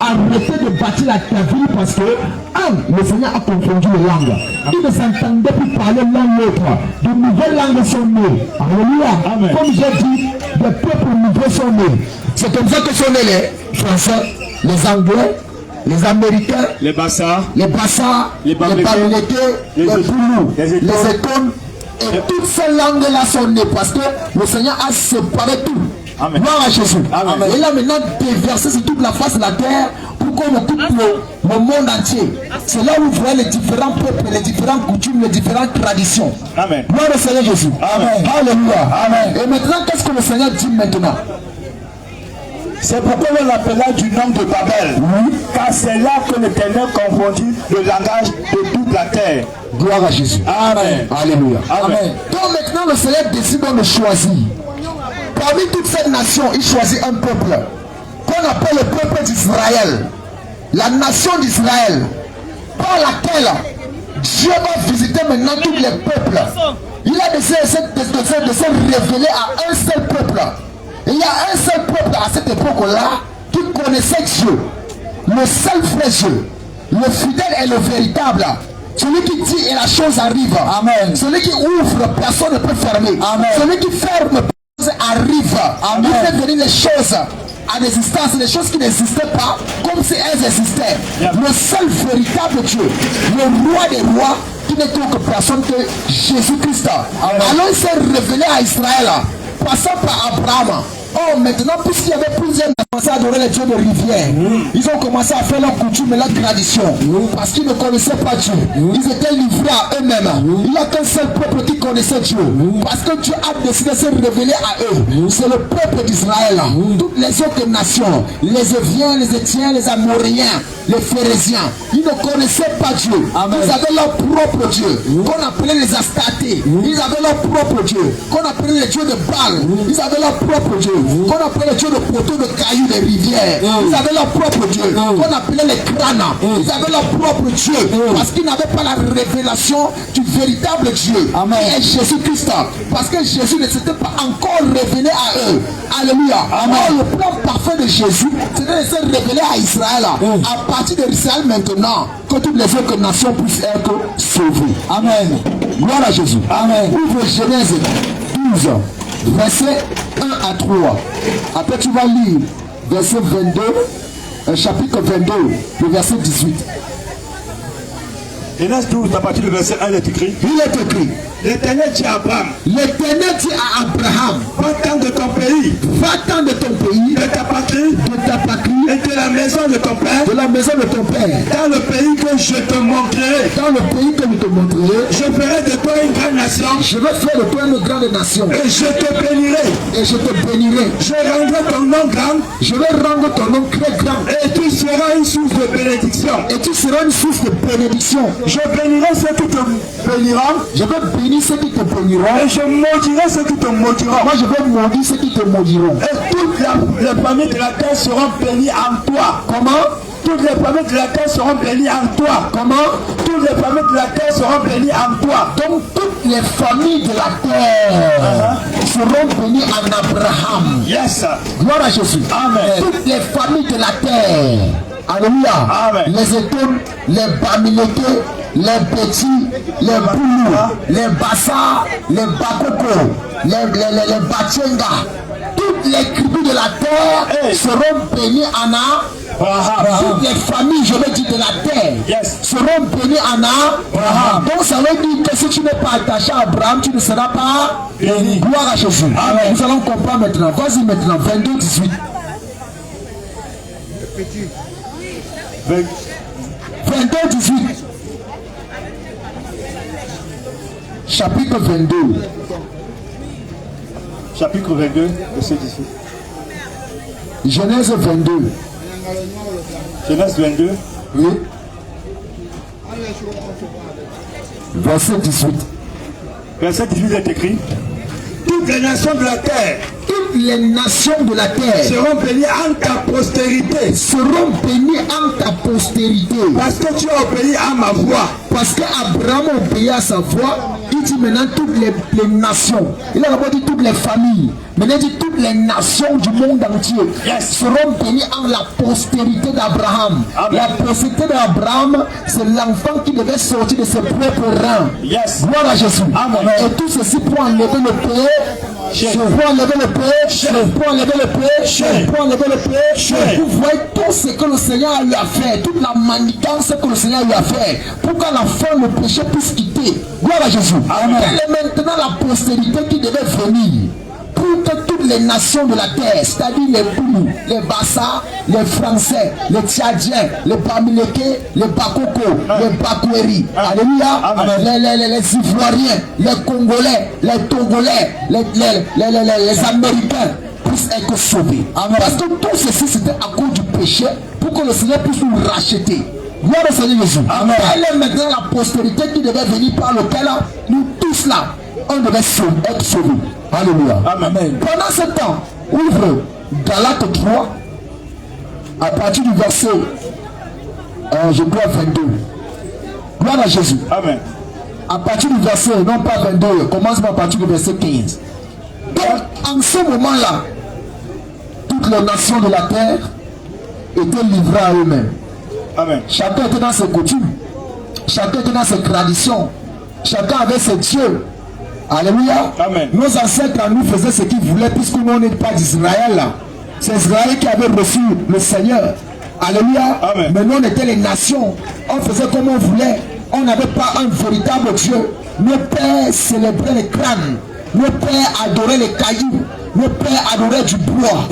arrêté de bâtir la ville parce que, le Seigneur a confondu les langues. Ils ne s'entendaient plus parler l'un l'autre. De nouvelles langues sont nées. Alléluia. Comme j'ai dit, des peuples nouveaux sont nés. C'est comme ça que sont nés les Français, les Anglais, les Américains, les Bassas, les Bamileke, les Boulous, les Écones. Et toutes ces langues-là sont nées parce que le Seigneur a séparé tout. Amen. Gloire à Jésus. Amen. Et là maintenant déversé sur toute la face de la terre pour qu'on occupe le monde entier. C'est là où vous voyez les différents peuples, les différentes coutumes, les différentes traditions. Amen. Gloire au Seigneur Jésus. Amen. Alléluia. Amen. Et maintenant, qu'est-ce que le Seigneur dit maintenant? C'est pourquoi on l'appela du nom de Babel. Oui. Car c'est là que l'Éternel confondit le langage de toute la terre. Gloire à Jésus. Amen. Alléluia. Amen. Donc maintenant, le Seigneur décide de choisir. Parmi toutes ces nations, il choisit un peuple qu'on appelle le peuple d'Israël. La nation d'Israël, par laquelle Dieu va visiter maintenant tous les peuples. Il a décidé de se révéler à un seul peuple. Et il y a un seul peuple à cette époque-là qui connaissait Dieu. Le seul vrai Dieu. Le fidèle et le véritable. Celui qui dit et la chose arrive. Amen. Celui qui ouvre, personne ne peut fermer. Amen. Celui qui ferme, personne arrive. Amen. Il fait venir les choses à l'existence, les choses qui n'existaient pas, comme si elles existaient. Le seul véritable Dieu, le roi des rois, qui n'est autre personne que Jésus-Christ. Alors il s'est révélé à Israël, passant par Abraham. Oh, maintenant, puisqu'il y avait plusieurs commencé à adorer les dieux de rivière, ils ont commencé à faire leur coutume et leur tradition, parce qu'ils ne connaissaient pas Dieu. Ils étaient livrés à eux-mêmes. Il n'y a qu'un seul peuple qui connaissait Dieu, parce que Dieu a décidé de se révéler à eux. C'est le peuple d'Israël. Toutes les autres nations, les Éviens, les Étiens, les Amoréens, les Phérésiens, ils ne connaissaient pas Dieu. Ils avaient leur propre Dieu, qu'on appelait les Astartés. Ils avaient leur propre Dieu, qu'on appelait les dieux de Baal. Ils avaient leur propre Dieu, qu'on appelait les dieux de poteaux, de cailloux, des rivières. Ils avaient leur propre Dieu, qu'on appelait les crânes. Ils avaient leur propre Dieu, parce qu'ils n'avaient pas la révélation du véritable Dieu, qui est Jésus-Christ. Parce que Jésus ne s'était pas encore révélé à eux. Alléluia. Alors le plan parfait de Jésus, c'était de se révéler à Israël. À partir d'Israël maintenant, que toutes les autres nations puissent être sauvées. Amen. Gloire à Jésus. Amen. Ouvre Genèse 12, verset 1 à 3. Après tu vas lire verset 22, chapitre 22, le verset 18. Genèse 12, à partir du verset 1, il est écrit. Il est écrit. L'Éternel dit à Abraham. L'Éternel dit à Abraham. Va-t'en de ton pays. Va-t'en de ton pays. De ta patrie. De ta patrie. Et de la maison de ton père. De la maison de ton père. Dans le pays que je te montrerai. Dans le pays que je te montrerai. Je ferai de toi une grande nation. Je vais faire de toi une grande nation. Et je te bénirai. Et je te bénirai. Je rendrai ton nom grand. Je vais rendre ton nom très grand. Et tu seras une source de bénédiction. Et tu seras une source de bénédiction. Je bénirai ceux qui te béniront. Je vais bénir ceux qui te béniront. Et je maudirai ceux qui te maudiront. Moi je vais maudire ceux qui te maudiront. Et toutes les familles de la terre seront bénies en toi. Comment? Toutes les familles de la terre seront bénies en toi. Comment? Toutes les familles de la terre seront bénies en toi. Donc toutes les familles de la terre seront bénies en Abraham. Yes. Gloire à Jésus. Amen. Toutes les familles de la terre. Alléluia. Amen. Les Étones, les Bamileke, les Petits, les Boulous, les Bassa, les Bakoko, les Bachenga. Toutes les tribus de la terre seront bénies en Abraham. Toutes les familles, je veux dire, de la terre seront bénies en Abraham. Donc ça veut dire que si tu n'es pas attaché à Abraham, tu ne seras pas béni. Gloire à Jésus. Amen. Nous allons comprendre maintenant. Vas-y maintenant, 22, 18. 22, 18. Chapitre 22. Chapitre 22, verset 18. Genèse 22. Genèse 22. Oui. Verset 18. Verset 18 est écrit. Toutes les nations de la terre toutes les nations de la terre seront bénies en ta postérité. Seront bénies en ta postérité. Parce que tu as obéi à ma voix. Parce qu'Abraham a obéi à sa voix. Il dit maintenant toutes les nations. Il a d'abord dit toutes les familles. Maintenant il dit toutes les nations du monde entier seront bénies en la postérité d'Abraham. La postérité d'Abraham, c'est l'enfant qui devait sortir de ses propres reins. Gloire à Jésus. Amen. Et tout ceci pour enlever le péché. Pour enlever le péché. Pour enlever le péché. Pour enlever le péché. Vous voyez tout ce que le Seigneur lui a fait. Toute la manigance que le Seigneur lui a fait. Pour qu'à la fin le péché puisse quitter. Gloire à Jésus. Amen. Quelle est maintenant la postérité qui devait venir? Pour que toutes les nations de la terre, c'est-à-dire les Boulous, les Bassa, les Français, les Tchadiens, les Bamileke, les Bakoko, les Bakweri, alléluia, les Ivoiriens, les Congolais, les Togolais, les Américains puissent être sauvés. Parce que tout ceci c'était à cause du péché pour que le Seigneur puisse nous racheter. Gloire au Seigneur Jésus. Elle est maintenant la postérité qui devait venir par lequel nous tous là, on devait être sauvés. Alléluia. Amen. Pendant ce temps, ouvre Galates 3 à partir du verset je crois 22. Gloire à Jésus. Amen. À partir du verset, non pas 22, commence à partir du verset 15. Donc en ce moment-là, toutes les nations de la terre étaient livrées à eux-mêmes. Amen. Chacun était dans ses coutumes, chacun était dans ses traditions, chacun avait ses dieux. Alléluia. Amen. Nos ancêtres à nous faisaient ce qu'ils voulaient puisque nous n'est pas d'Israël là. C'est Israël qui avait reçu le Seigneur. Alléluia. Amen. Mais nous on était les nations. On faisait comme on voulait. On n'avait pas un véritable Dieu. Nos pères célébraient les crânes. Nos pères adoraient les cailloux. Nos pères adoraient du bois.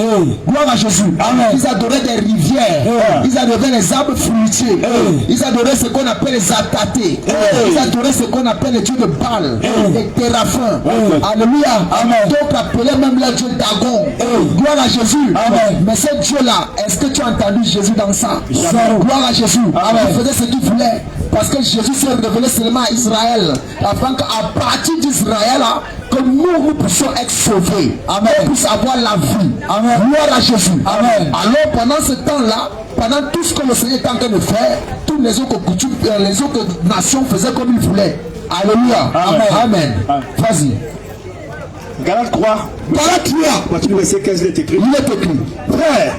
Gloire à Jésus. Amen. Ils adoraient des rivières. Ils adoraient les arbres fruitiers. Ils adoraient ce qu'on appelle les atatés. Ils adoraient ce qu'on appelle les dieux de Baal, les téraphins. Alléluia. Donc appelaient même le dieu Dagon. Gloire à Jésus. Amen. Mais ce Dieu-là, est-ce que tu as entendu Jésus dans ça? Gloire à Jésus. Il faisait ce qu'il voulait. Parce que Jésus s'est révélé seulement à Israël. Afin qu'à partir d'Israël, que nous puissions être sauvés. Amen. Nous puissions avoir la vie. Amen. Gloire à Jésus. Amen. Alors pendant ce temps-là, pendant tout ce que le Seigneur est en train de faire, toutes les autres coutumes, les autres nations faisaient comme ils voulaient. Alléluia. Amen. Amen. Amen. Vas-y. Galates 3. Galates 3. Voici le verset 15, il est écrit. Il est écrit. Frère,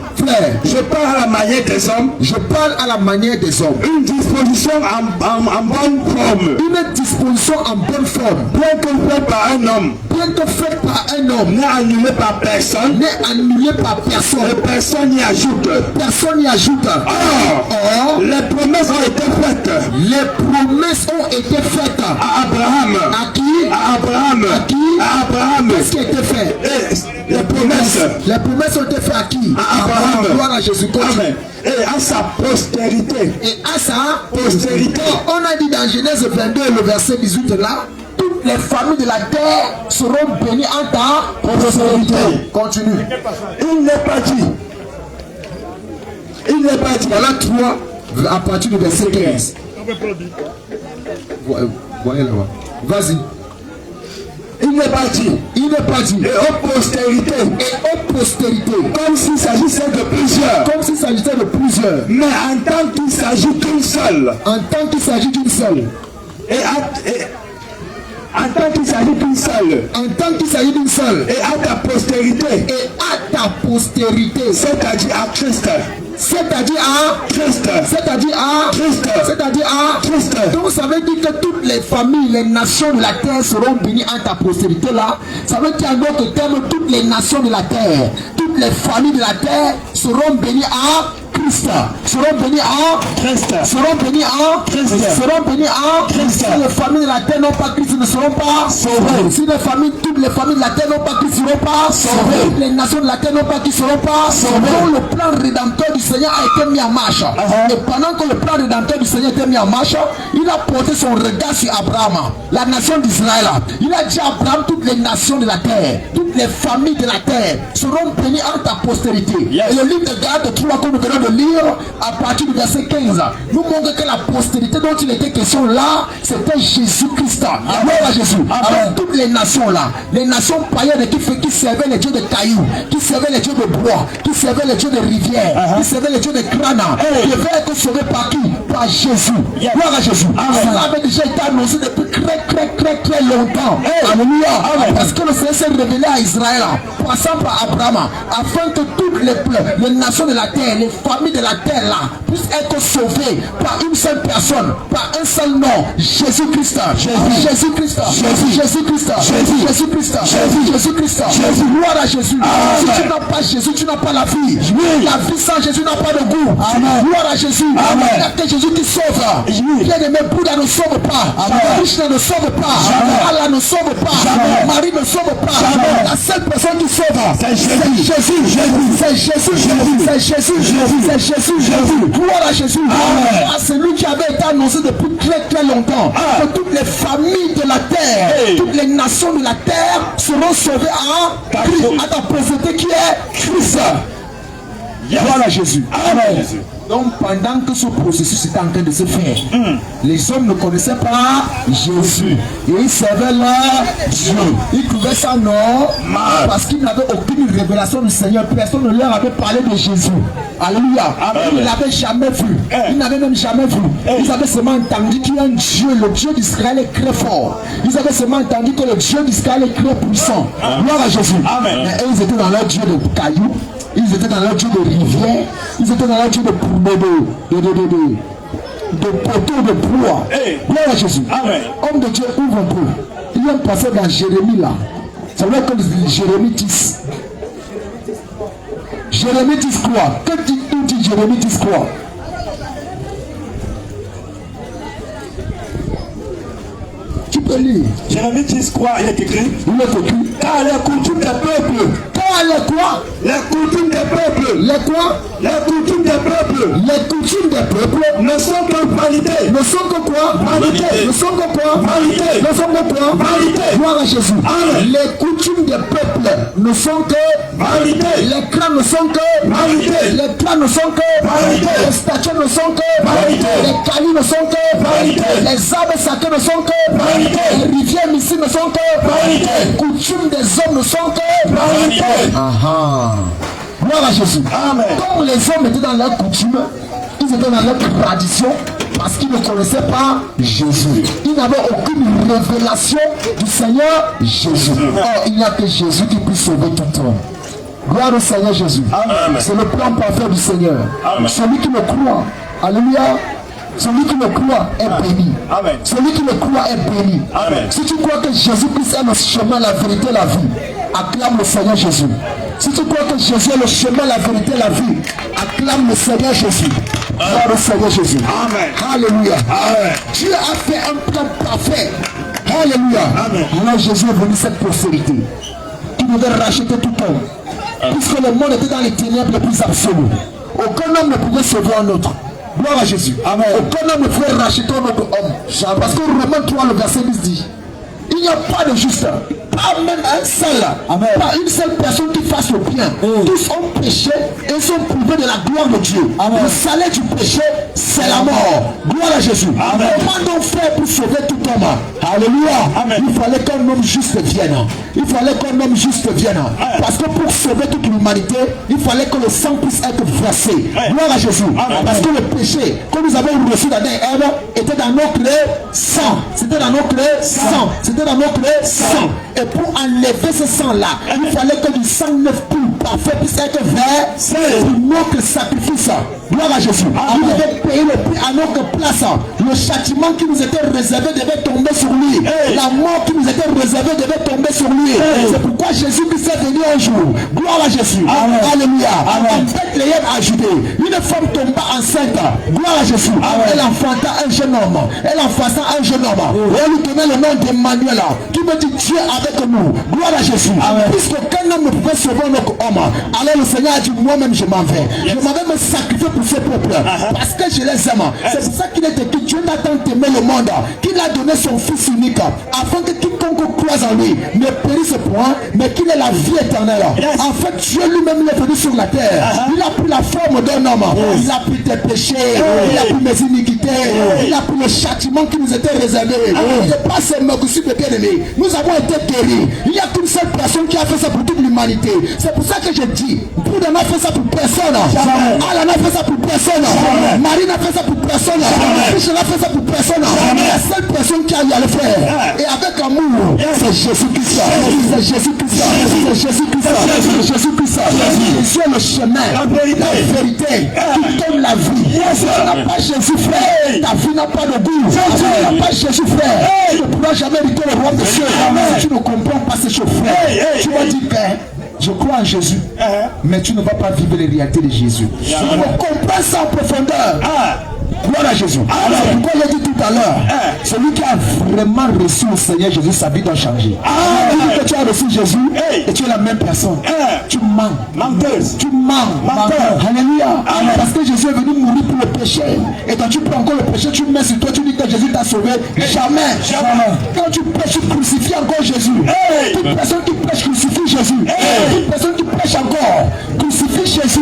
je parle à la manière des hommes. Je parle à la manière des hommes. Une disposition en bonne forme. Une disposition en bonne forme. Bien que faite par un homme. Bien que faite par un homme. N'est annulée par personne. N'est annulée par personne. Et personne n'y ajoute. Personne n'y ajoute. Or, les promesses ont été faites. Les promesses ont été faites. À Abraham. À qui? À Abraham. À qui? À Abraham. Qu'est-ce qui a été fait? Et les promesses. Les promesses ont été faites à qui? À Abraham. Gloire à Jésus. Amen. Et à sa postérité. Et à sa postérité. On a dit dans Genèse 22, le verset 18 là, toutes les familles de la terre seront bénies en ta postérité. Continue. Il n'est pas dit. Il n'est pas dit. Voilà 3 à partir du verset 15. Voyez là-bas. Vas-y. Il n'est pas dit. Il n'est pas dit. Et aux postérités. Et aux postérités. Comme s'il s'agissait de plusieurs. Comme s'il s'agissait de plusieurs. Mais en tant qu'il s'agit d'une seule. En tant qu'il s'agit d'une seule. En tant qu'il s'agit d'une seule. En tant qu'il s'agit d'une seule. Et à ta postérité. Et à ta postérité. C'est-à-dire à Christ. C'est-à-dire à Christ. C'est-à-dire à Christ. C'est-à-dire à Christ. Donc ça veut dire que toutes les familles, les nations de la terre seront bénies en ta postérité là. Ça veut dire en d'autres termes, toutes les nations de la terre, toutes les familles de la terre seront bénies à Christ. Seront bénis en Christ. Seront bénis en Christ. Seront bénis en Christ. Si les familles de la terre n'ont pas Christ, ne seront pas sauvées. Si les familles, toutes les familles de la terre n'ont pas Christ, ne seront pas sauvées. Toutes les nations de la terre n'ont pas Christ, ne seront pas sauvées. Donc le plan rédempteur du Seigneur a été mis en marche. Et pendant que le plan rédempteur du Seigneur a été mis en marche, il a porté son regard sur Abraham, la nation d'Israël. Il a dit à Abraham, toutes les nations de la terre, toutes les familles de la terre seront bénies en ta postérité. Et le livre de Galates 3 que nous venons de lire à partir du verset 15, nous montre que la postérité dont il était question là, c'était Jésus-Christ. Gloire à Jésus. Avec toutes les nations là, les nations païennes qui servaient les dieux de cailloux, qui servaient les dieux de bois, qui servaient les dieux de rivières, qui servaient les dieux de crâne, devaient être sauvés par qui? Par Jésus. Gloire à Jésus. Cela avait déjà été annoncé depuis très longtemps. Alléluia. Parce que le Seigneur s'est révélé à Israël, passant par Abraham, afin que toutes les nations de la terre, les familles de la terre là, puissent être sauvées par une seule personne, par un seul nom, Jésus-Christ. Jésus-Christ. Jésus-Christ. Jésus-Christ. Jésus-Christ. Gloire à Jésus. Si tu n'as pas Jésus, tu n'as pas la vie. La vie sans Jésus n'a pas de goût. Gloire à Jésus. Il n'y a que Jésus qui sauve. Bien-aimé, Bouddha ne sauve pas. Krishna ne sauve pas. Allah ne sauve pas. Marie ne sauve pas. La seule personne qui sauve, c'est Jésus. C'est Jésus. C'est Jésus. Gloire à Jésus. C'est lui qui avait été annoncé depuis très longtemps. Que toutes les familles de la terre, toutes les nations de la terre seront sauvées à ta pauvreté qui est Christ. Gloire à Jésus. Amen. Donc pendant que ce processus était en train de se faire, les hommes ne connaissaient pas Jésus. Et ils servaient leur Dieu. Ils trouvaient ça normal parce qu'ils n'avaient aucune révélation du Seigneur. Personne ne leur avait parlé de Jésus. Alléluia. Ils ne l'avaient jamais vu. Ils n'avaient même jamais vu. Ils avaient seulement entendu qu'il y a un Dieu. Le Dieu d'Israël est très fort. Ils avaient seulement entendu que le Dieu d'Israël est très puissant. Gloire à Jésus. Mais ils étaient dans leur Dieu de cailloux. Ils étaient dans leur Dieu de rivière. Ils étaient dans leur Dieu de poteaux de proie. Gloire à Jésus. Homme de Dieu, ouvre un peu. Il y a un passage dans Jérémie là. Ça veut dire que Jérémie 10. Jérémie 10 quoi? Que dit Jérémie 10 quoi? Tu peux lire. Jérémie 10 quoi? Il est écrit. Il est écrit. Car les coutumes des peuples. Car les quoi? Les coutumes des peuples. Les quoi? Les coutumes des peuples. Les coutumes des peuples ne sont que vanité. Ne sont que quoi? Vanité. Ne sont que quoi? Vanité. Ne sont que quoi? Vanité. Gloire à Jésus. Amen. Les coutumes des peuples ne sont que vanité. Les clans ne sont que vanité. Les clans ne sont que vanité. Les statues ne sont que vanité. Les cailloux ne sont que vanité. Les arbres sacrés ne sont que vanité. Les rivières mystiques ne sont que vanité. Les coutumes des hommes ne sont que vanité. Gloire à Jésus. Amen. Comme les hommes étaient dans leur coutume, ils étaient dans leur tradition parce qu'ils ne connaissaient pas Jésus. Ils n'avaient aucune révélation du Seigneur Jésus. Or, il n'y a que Jésus qui peut sauver tout homme. Gloire au Seigneur Jésus. C'est le plan parfait du Seigneur. Amen. Celui qui le croit, alléluia, celui qui le croit est béni. Amen. Celui qui le croit est béni. Amen. Si tu crois que Jésus-Christ est le chemin, la vérité, la vie, acclame le Seigneur Jésus. Si tu crois que Jésus est le chemin, la vérité, la vie, acclame le Seigneur Jésus. Gloire au Seigneur Jésus. Amen. Alléluia. Amen. Dieu a fait un plan parfait. Alléluia. Amen. Alors Jésus est venu cette postérité qui devait racheter tout homme. Puisque le monde était dans les ténèbres les plus absolues. Aucun homme ne pouvait sauver un autre. Gloire à Jésus. Amen. Aucun homme ne pouvait racheter un autre homme. Parce que Romains 3, le verset 10 dit, il n'y a pas de juste, pas même un seul, pas une seule personne qui fasse le bien. Tous ont péché et sont privés de la gloire de Dieu. Amen. Le salaire du péché, c'est la mort. Gloire à Jésus. Amen. Comment donc faire pour sauver tout homme? Alléluia. Amen. Il fallait qu'un homme juste vienne. Il fallait qu'un homme juste vienne. Parce que pour sauver toute l'humanité, il fallait que le sang puisse être versé. Gloire à Jésus. Amen. Parce que le péché que nous avons reçu d'Adam et Ève était dans notre sang. C'était dans notre sang. C'était dans notre sang. Et pour enlever ce sang-là, il fallait que du sang neuf pur, parfait, puisse être versé pour notre sacrifice. Gloire à Jésus. Il devait payer le prix à notre place. Le châtiment qui nous était réservé devait tomber sur lui. La mort qui nous était réservée devait tomber sur lui. C'est pourquoi Jésus Christ est venu un jour. Gloire à Jésus. Amen. Alléluia. En Bethléem à Judée, une femme tomba enceinte. Gloire à Jésus. Elle enfanta un jeune homme. Elle enfanta un jeune homme. Et elle lui donnait le nom d'Emmanuel, qui veut dire Dieu avec nous. Gloire à Jésus. Puisqu'aucun homme ne pouvait sauver notre homme, alors le Seigneur a dit, moi-même je m'en vais. Je m'en vais me sacrifier pour ce peuple. Parce que je les aime. C'est pour ça qu'il est écrit, Dieu n'a tant aimé le monde qu'il a donné son Fils unique afin que quiconque croise en lui ne périsse point, mais qu'il ait la vie éternelle. En fait, Dieu lui-même est venu sur la terre. Il a pris la forme d'un homme. Il a pris tes péchés. Il a pris mes iniquités. Il a pris le châtiment qui nous était réservé. Il n'est pas seulement que super bien-aimé. Nous avons été guéris. Il n'y a qu'une seule personne qui a fait ça pour toute l'humanité. C'est pour ça que je dis, Bouddha n'a fait ça pour personne. Allah n'a fait ça pour personne. Marie n'a fait ça pour personne. Michel n'a fait ça pour personne. La seule personne qui a eu à le faire, et avec amour, c'est Jésus-Christ. C'est Jésus-Christ. C'est Jésus-Christ. C'est Jésus-Christ. Jésus est le chemin, la vérité, qui donne la vie. Si tu n'as pas Jésus, frère, ta vie n'a pas de goût. Si tu n'as pas Jésus, frère, tu ne pourras jamais hériter le roi des cieux. Si tu ne comprends pas ces choses, frère, tu vas dire que je crois en Jésus, mais tu ne vas pas vivre les réalités de Jésus. Tu ne comprends ça en profondeur. Gloire à Jésus. C'est pourquoi il a dit tout à l'heure, celui qui a vraiment reçu le Seigneur Jésus, sa vie doit changer. Dis que tu as reçu Jésus et tu es la même personne. Tu mens. Menteuse. Tu mens. Alléluia. Parce que Jésus est venu mourir pour le péché. Et quand tu prends encore le péché, tu mets sur toi, tu dis que Jésus t'a sauvé. Jamais. Quand tu prêches, tu crucifies encore Jésus. Toute personne qui prêche crucifie Jésus. Toute personne qui prêche encore crucifie Jésus.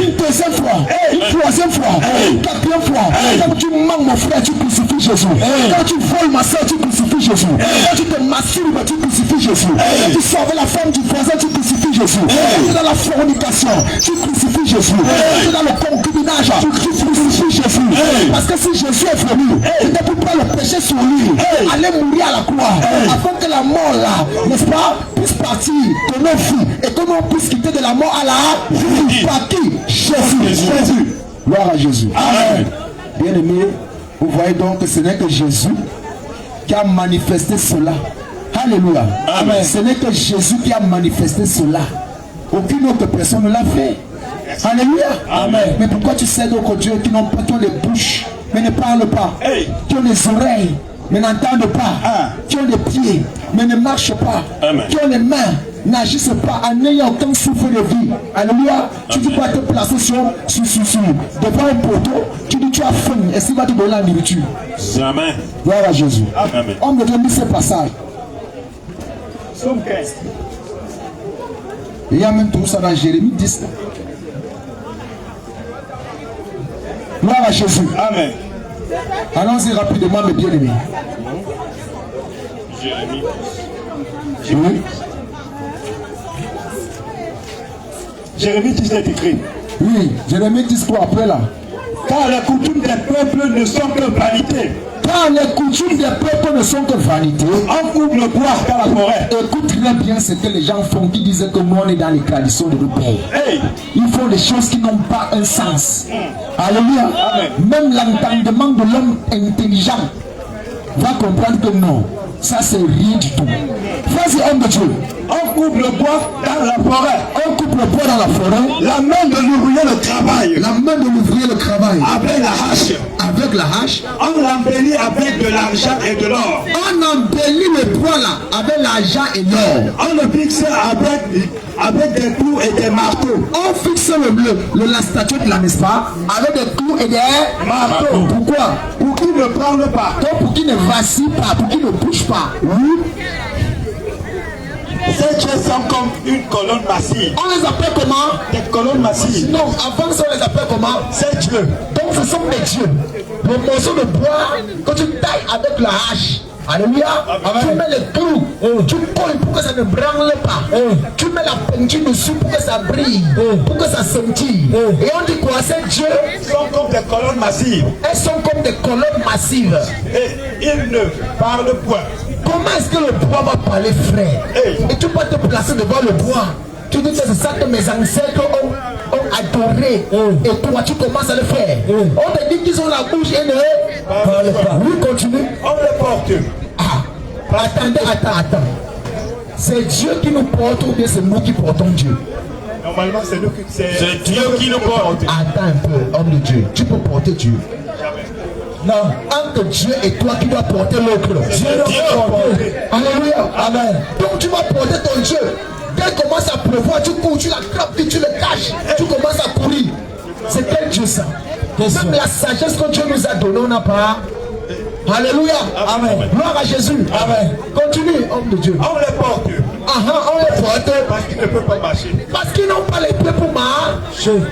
Une deuxième fois, une troisième fois, une quatrième fois. Quand tu manques mon frère, tu crucifies Jésus. Quand tu voles ma soeur, tu crucifies Jésus. Quand tu te masturbes, tu crucifies Jésus. Quand tu sors avec la femme du voisin, tu crucifies Jésus. Quand tu es dans la fornication, tu crucifies Jésus. Quand tu es dans le concubinage, tu crucifies Jésus. Parce que si Jésus est venu, c'était pour prendre le péché sur lui, aller mourir à la croix, afin que la mort là, n'est-ce pas, puisse partir de nos vies et que nous puissions quitter de la mort à la vie. Par qui? Jésus. Gloire à Jésus. Amen. Bien-aimé, vous voyez donc que ce n'est que Jésus qui a manifesté cela. Alléluia. Amen. Ce n'est que Jésus qui a manifesté cela. Aucune autre personne ne l'a fait. Alléluia. Amen. Mais pourquoi tu sais d'autres dieux qui n'ont pas, qui ont les bouches, mais ne parlent pas, qui ont les oreilles, mais n'entendent pas, qui ont les pieds, mais ne marchent pas, qui ont les mains, n'agissent pas en n'ayant aucun souffle de vie. Alléluia. Tu dis pas te placer devant un poteau, tu dis tu as faim, est-ce qu'il va te donner la nourriture? Jamais. Gloire à Jésus. Amen. On me donne ce passage. Somme 15. Il y a même tout ça dans Jérémie 10. Gloire à Jésus. Amen. Allons-y rapidement, mes bien-aimés. Jérémie. Oui. Jérémie 10 est écrit. Oui, Jérémie 10 quoi après là? Car les coutumes des peuples ne sont que vanité. Car les coutumes des peuples ne sont que vanité. On coupe le bois dans la forêt. Écoute très bien ce que les gens font qui disent que nous on est dans les traditions de nos pères. Ils font des choses qui n'ont pas un sens. Alléluia. Même l'entendement de l'homme intelligent va comprendre que non, ça c'est rien du tout. Frères et hommes de Dieu, On coupe le bois dans la forêt. on coupe le bois dans la forêt. La main de l'ouvrier le travail. La main de l'ouvrier le travail. Avec la hache. Avec la hache. On l'embellit avec de l'argent et de l'or. On embellit le bois là avec l'argent et l'or. On le fixe avec des clous et des marteaux. On fixe la statue là, n'est-ce pas? Avec des clous et des marteaux. Pourquoi? Pour qu'il ne parle pas. Donc pour qu'il ne vacille pas, pour qu'il ne bouge pas. Oui. Ces dieux sont comme une colonne massive. On les appelle comment? Des colonnes massives. Non, avant ça on les appelle comment? Ces dieux. Donc ce sont des dieux. Le morceau de bois que tu tailles avec la hache. Alléluia. Tu mets les clous, tu colles pour que ça ne branle pas. Tu mets la peinture dessus pour que ça brille, pour que ça scintille. Et on dit quoi? Ces dieux Sont comme des colonnes massives. elles sont comme des colonnes massives. Et ils ne parlent point. Comment est-ce que le bois va parler, frère? Et tu peux te placer devant le bois. Tu dis que c'est ça que mes ancêtres ont adoré. Et toi, tu commences à le faire. On te dit qu'ils ont la bouche et ne parlent pas. Oui, continue. On les porte. Ah, attends. C'est Dieu qui nous porte ou bien c'est nous qui portons Dieu? Normalement, c'est nous qui. C'est Dieu qui nous porte. Attends un peu, homme de Dieu. Tu peux porter Dieu. Non, entre Dieu et toi qui dois porter l'autre. Dieu doit porter. Alléluia. Amen. Donc tu vas porter ton Dieu. Dès qu'il commence à pleuvoir, tu cours, tu l'attrapes, tu le caches, tu commences à courir. C'est quel Dieu ça? Même la sagesse que Dieu nous a donnée, on n'a pas. Alléluia. Amen. Gloire à Jésus. Amen. Continue, homme de Dieu. On les porte. On les porte. Parce qu'ils ne peuvent pas marcher. Parce qu'ils n'ont pas les pieds pour marcher.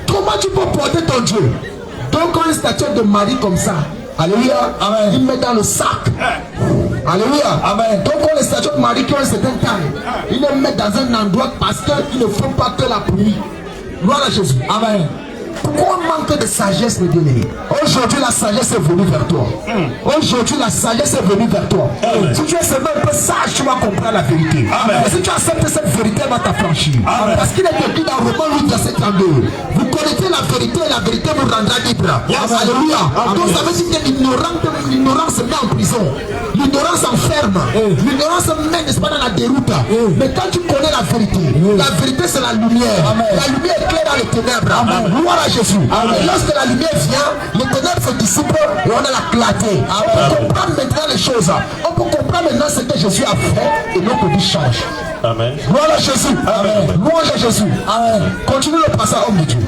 Comment tu peux porter ton Dieu? Donc quand une statue de Marie comme ça, alléluia, amen, il met dans le sac. Alléluia, amen. Donc quand les statues de Marie qui ont un certain taille, il les met dans un endroit parce qu'il ne faut pas que la pluie. Gloire à Jésus. Amen. Pourquoi on manque de sagesse, mes bien-aimés? Aujourd'hui, la sagesse est venue vers toi. Aujourd'hui, la sagesse est venue vers toi. Si tu es seulement un peu sage, tu vas comprendre la vérité. Et si tu acceptes cette vérité, elle va t'affranchir. Parce qu'il est écrit dans Romains 8, verset 32. Vous connaissez la vérité et la vérité vous rendra libre. Alléluia. Donc ça veut dire que l'ignorance met en prison. L'ignorance enferme. L'ignorance met, n'est-ce pas, dans la déroute. Mais quand tu connais la vérité c'est la lumière. La lumière est claire dans les ténèbres. Gloire à Jésus. Et lorsque la lumière vient, les ténèbres se dissipent et on a la clarté. On peut comprendre maintenant les choses. On peut comprendre maintenant ce que Jésus a fait et notre vie change. Amen. Gloire à Jésus. Amen. Gloire à Jésus. Amen. Continue le passage, homme de Dieu.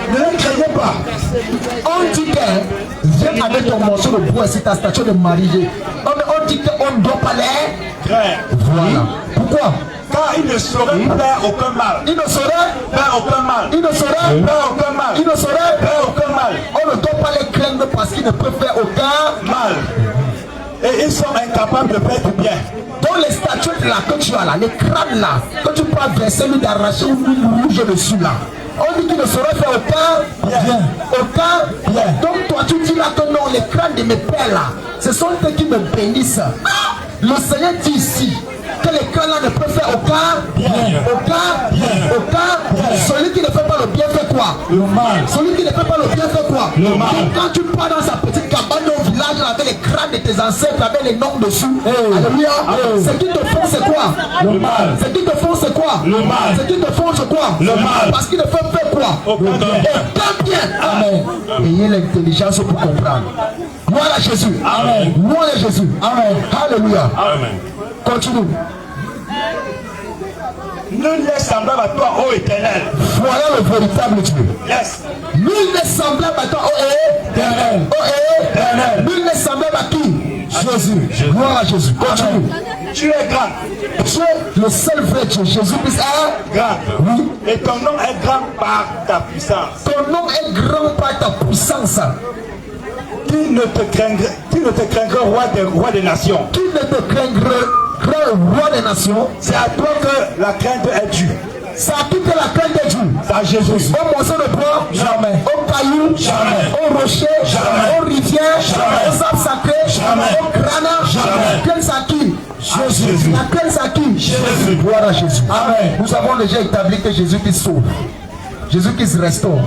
Ne le craignez pas. On dit que viens avec ton morceau de bois, c'est ta statue de Marie. On dit qu'on ne doit pas les Frère. Voilà. Pourquoi? Car il ne saurait faire aucun mal. Il ne saurait faire aucun mal. Il ne saurait faire aucun mal. Il ne saurait faire aucun mal. On ne doit pas les craindre parce qu'ils ne peuvent faire aucun mal. Et ils sont incapables de faire du bien. Donc les statuettes là que tu as là, les crânes là, que tu peux verser lui d'arracher une rouge dessus là. On dit qu'il ne saurait faire aucun bien. Aucun bien. Donc toi tu dis là que non, les crânes de mes pères là, ce sont eux qui me bénissent. Le Seigneur dit ici que les crânes là ne peuvent faire aucun bien. Aucun bien. Aucun bien. Celui qui ne fait pas le bien fait quoi? Le mal. Celui qui ne fait pas le bien fait quoi? Le mal. Donc quand tu pars dans sa petite cabane au village avec les crânes de tes ancêtres, avec les noms dessus, alléluia, ce qu'ils te font c'est quoi? Le mal. Ce qu'ils te font c'est quoi? Le mal. Ce qu'ils te font c'est quoi? Le mal. Parce qu'ils ne font faire quoi? Aucun bien. Aucun bien. Amen. Ayez l'intelligence pour comprendre. Gloire à Jésus. Amen. Gloire à Jésus. Amen. Alléluia. Amen. Continue. Nul n'est semblable à toi, ô Éternel. Voilà le véritable Dieu. Yes. Nul n'est semblable à toi, ô Éternel. Ô Éternel. Nul n'est semblable à qui? Jésus. Gloire à Jésus. Continue. Tu es grand. Tu es le seul vrai Dieu. Jésus-Christ est grand. Oui. Et ton nom est grand par ta puissance. Ton nom est grand par ta puissance. Qui ne te craindra, roi des nations? Qui ne te craindra, roi des nations? C'est à toi que la crainte est due. C'est à qui que la crainte est due? C'est à Jésus. Au morceau de bois? Jamais. Au caillou? Jamais. Au rocher? Jamais. Aux rivières? Jamais. Aux arbres sacrés? Jamais. Au crâne? Jamais. Crainte à qui? Jésus. La crainte à qui? Jésus. Gloire à Jésus. Amen. Nous avons déjà établi que Jésus qui sauve. Jésus qui se restaure.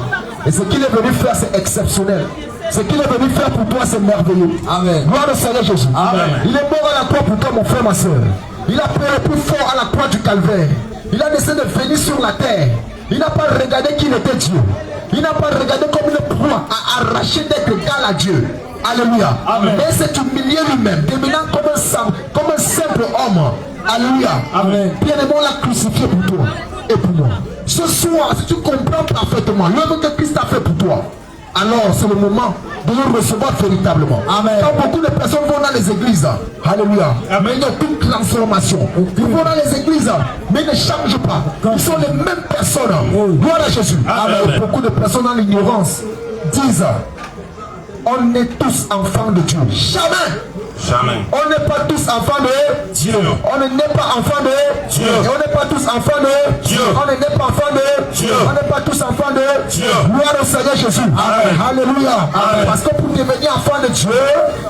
Et ce qu'il est venu faire, c'est exceptionnel. Ce qu'il est venu faire pour toi, c'est merveilleux. Amen. Gloire au Seigneur Jésus. Amen. Il est mort à la croix pour toi, mon frère, ma soeur. Il a payé le plus fort à la croix du calvaire. Il a décidé de venir sur la terre. Il n'a pas regardé qui était Dieu. Il n'a pas regardé comme une proie à arracher d'être égal à Dieu. Alléluia. Amen. Mais c'est humilié lui-même, devenant comme un simple homme. Alléluia. Amen. Bien-aimé, on l'a crucifié pour toi et pour moi. Ce soir, si tu comprends parfaitement l'œuvre que Christ a fait pour toi, alors c'est le moment de le recevoir véritablement. Amen. Quand beaucoup de personnes vont dans les églises, alléluia, mais il n'y a aucune transformation. Ils vont dans les églises, mais ils ne changent pas. Ils sont les mêmes personnes. Gloire à Jésus. Amen. Beaucoup de personnes dans l'ignorance disent, on est tous enfants de Dieu. Jamais. Jamais. On n'est pas tous enfants de Dieu. On n'est pas enfants de Dieu. Et on n'est pas tous enfants de Dieu. On n'est pas enfants de Dieu. On n'est pas tous enfants de Dieu. Gloire au Seigneur Jésus. Amen. Alléluia. Amen. Parce que pour devenir enfant de Dieu,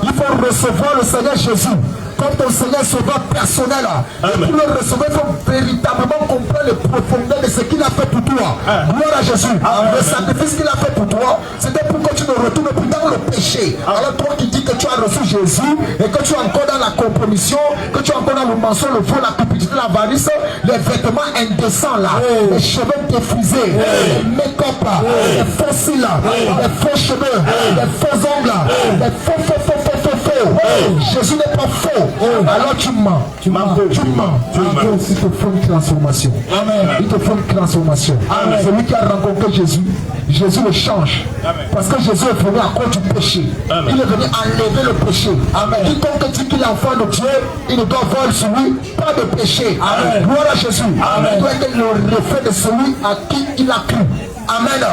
il faut recevoir le Seigneur Jésus comme ton Seigneur sauveur personnel. Et pour le recevoir, il faut véritablement comprendre les profondeurs de ce qu'il a fait pour toi. Gloire à Jésus. Le sacrifice qu'il a fait pour toi, c'était pour que tu ne retournes plus dans le péché. Alors toi qui dis que tu as reçu Jésus et que tu es encore dans la compromission, que tu es encore dans le mensonge, le vol, la cupidité, l'avarice, les vêtements indécents là, les cheveux défrisés, les make-up, les faux cils, les faux cheveux, les faux ongles, les faux. Jésus n'est pas faux. Alors tu mens. Tu mens. Il te faut une transformation. Il te faut une transformation. Celui qui a rencontré Jésus, Jésus le change. Parce que Jésus est venu à cause du péché. Il est venu enlever le péché. Quiconque dit qu'il est enfant de Dieu, il ne doit voir sur lui pas de péché. Gloire à Jésus. Il doit être le reflet de celui à qui il a cru. Amen.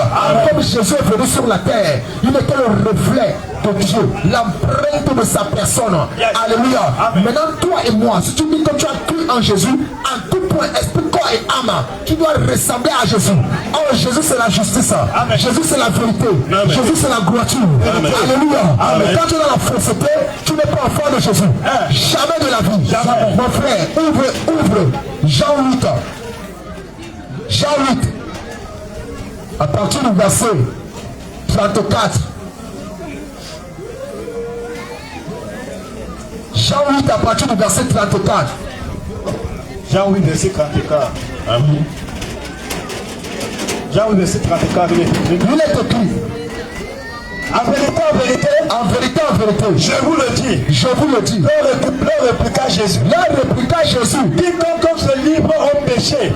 Comme Jésus est venu sur la terre, il était le reflet de Dieu, l'empreinte de sa personne. Alléluia. Maintenant, toi et moi, si tu dis que tu as cru en Jésus, en tout point, esprit, corps et âme, tu dois ressembler à Jésus. Oh, Jésus, c'est la justice. Jésus, c'est la vérité. Jésus, c'est la droiture. Alléluia. Quand tu es dans la fausseté, tu n'es pas enfant de Jésus. Jamais de la vie. Mon frère, ouvre Jean 8. Jean 8. À partir du verset 34. Jean 8 à partir du verset 34. Jean 8 verset 34. Amen. Jean 8 verset 34. Il est écrit. En vérité, je vous le dis. Leur répliqua Jésus. Quiconque se livre au péché.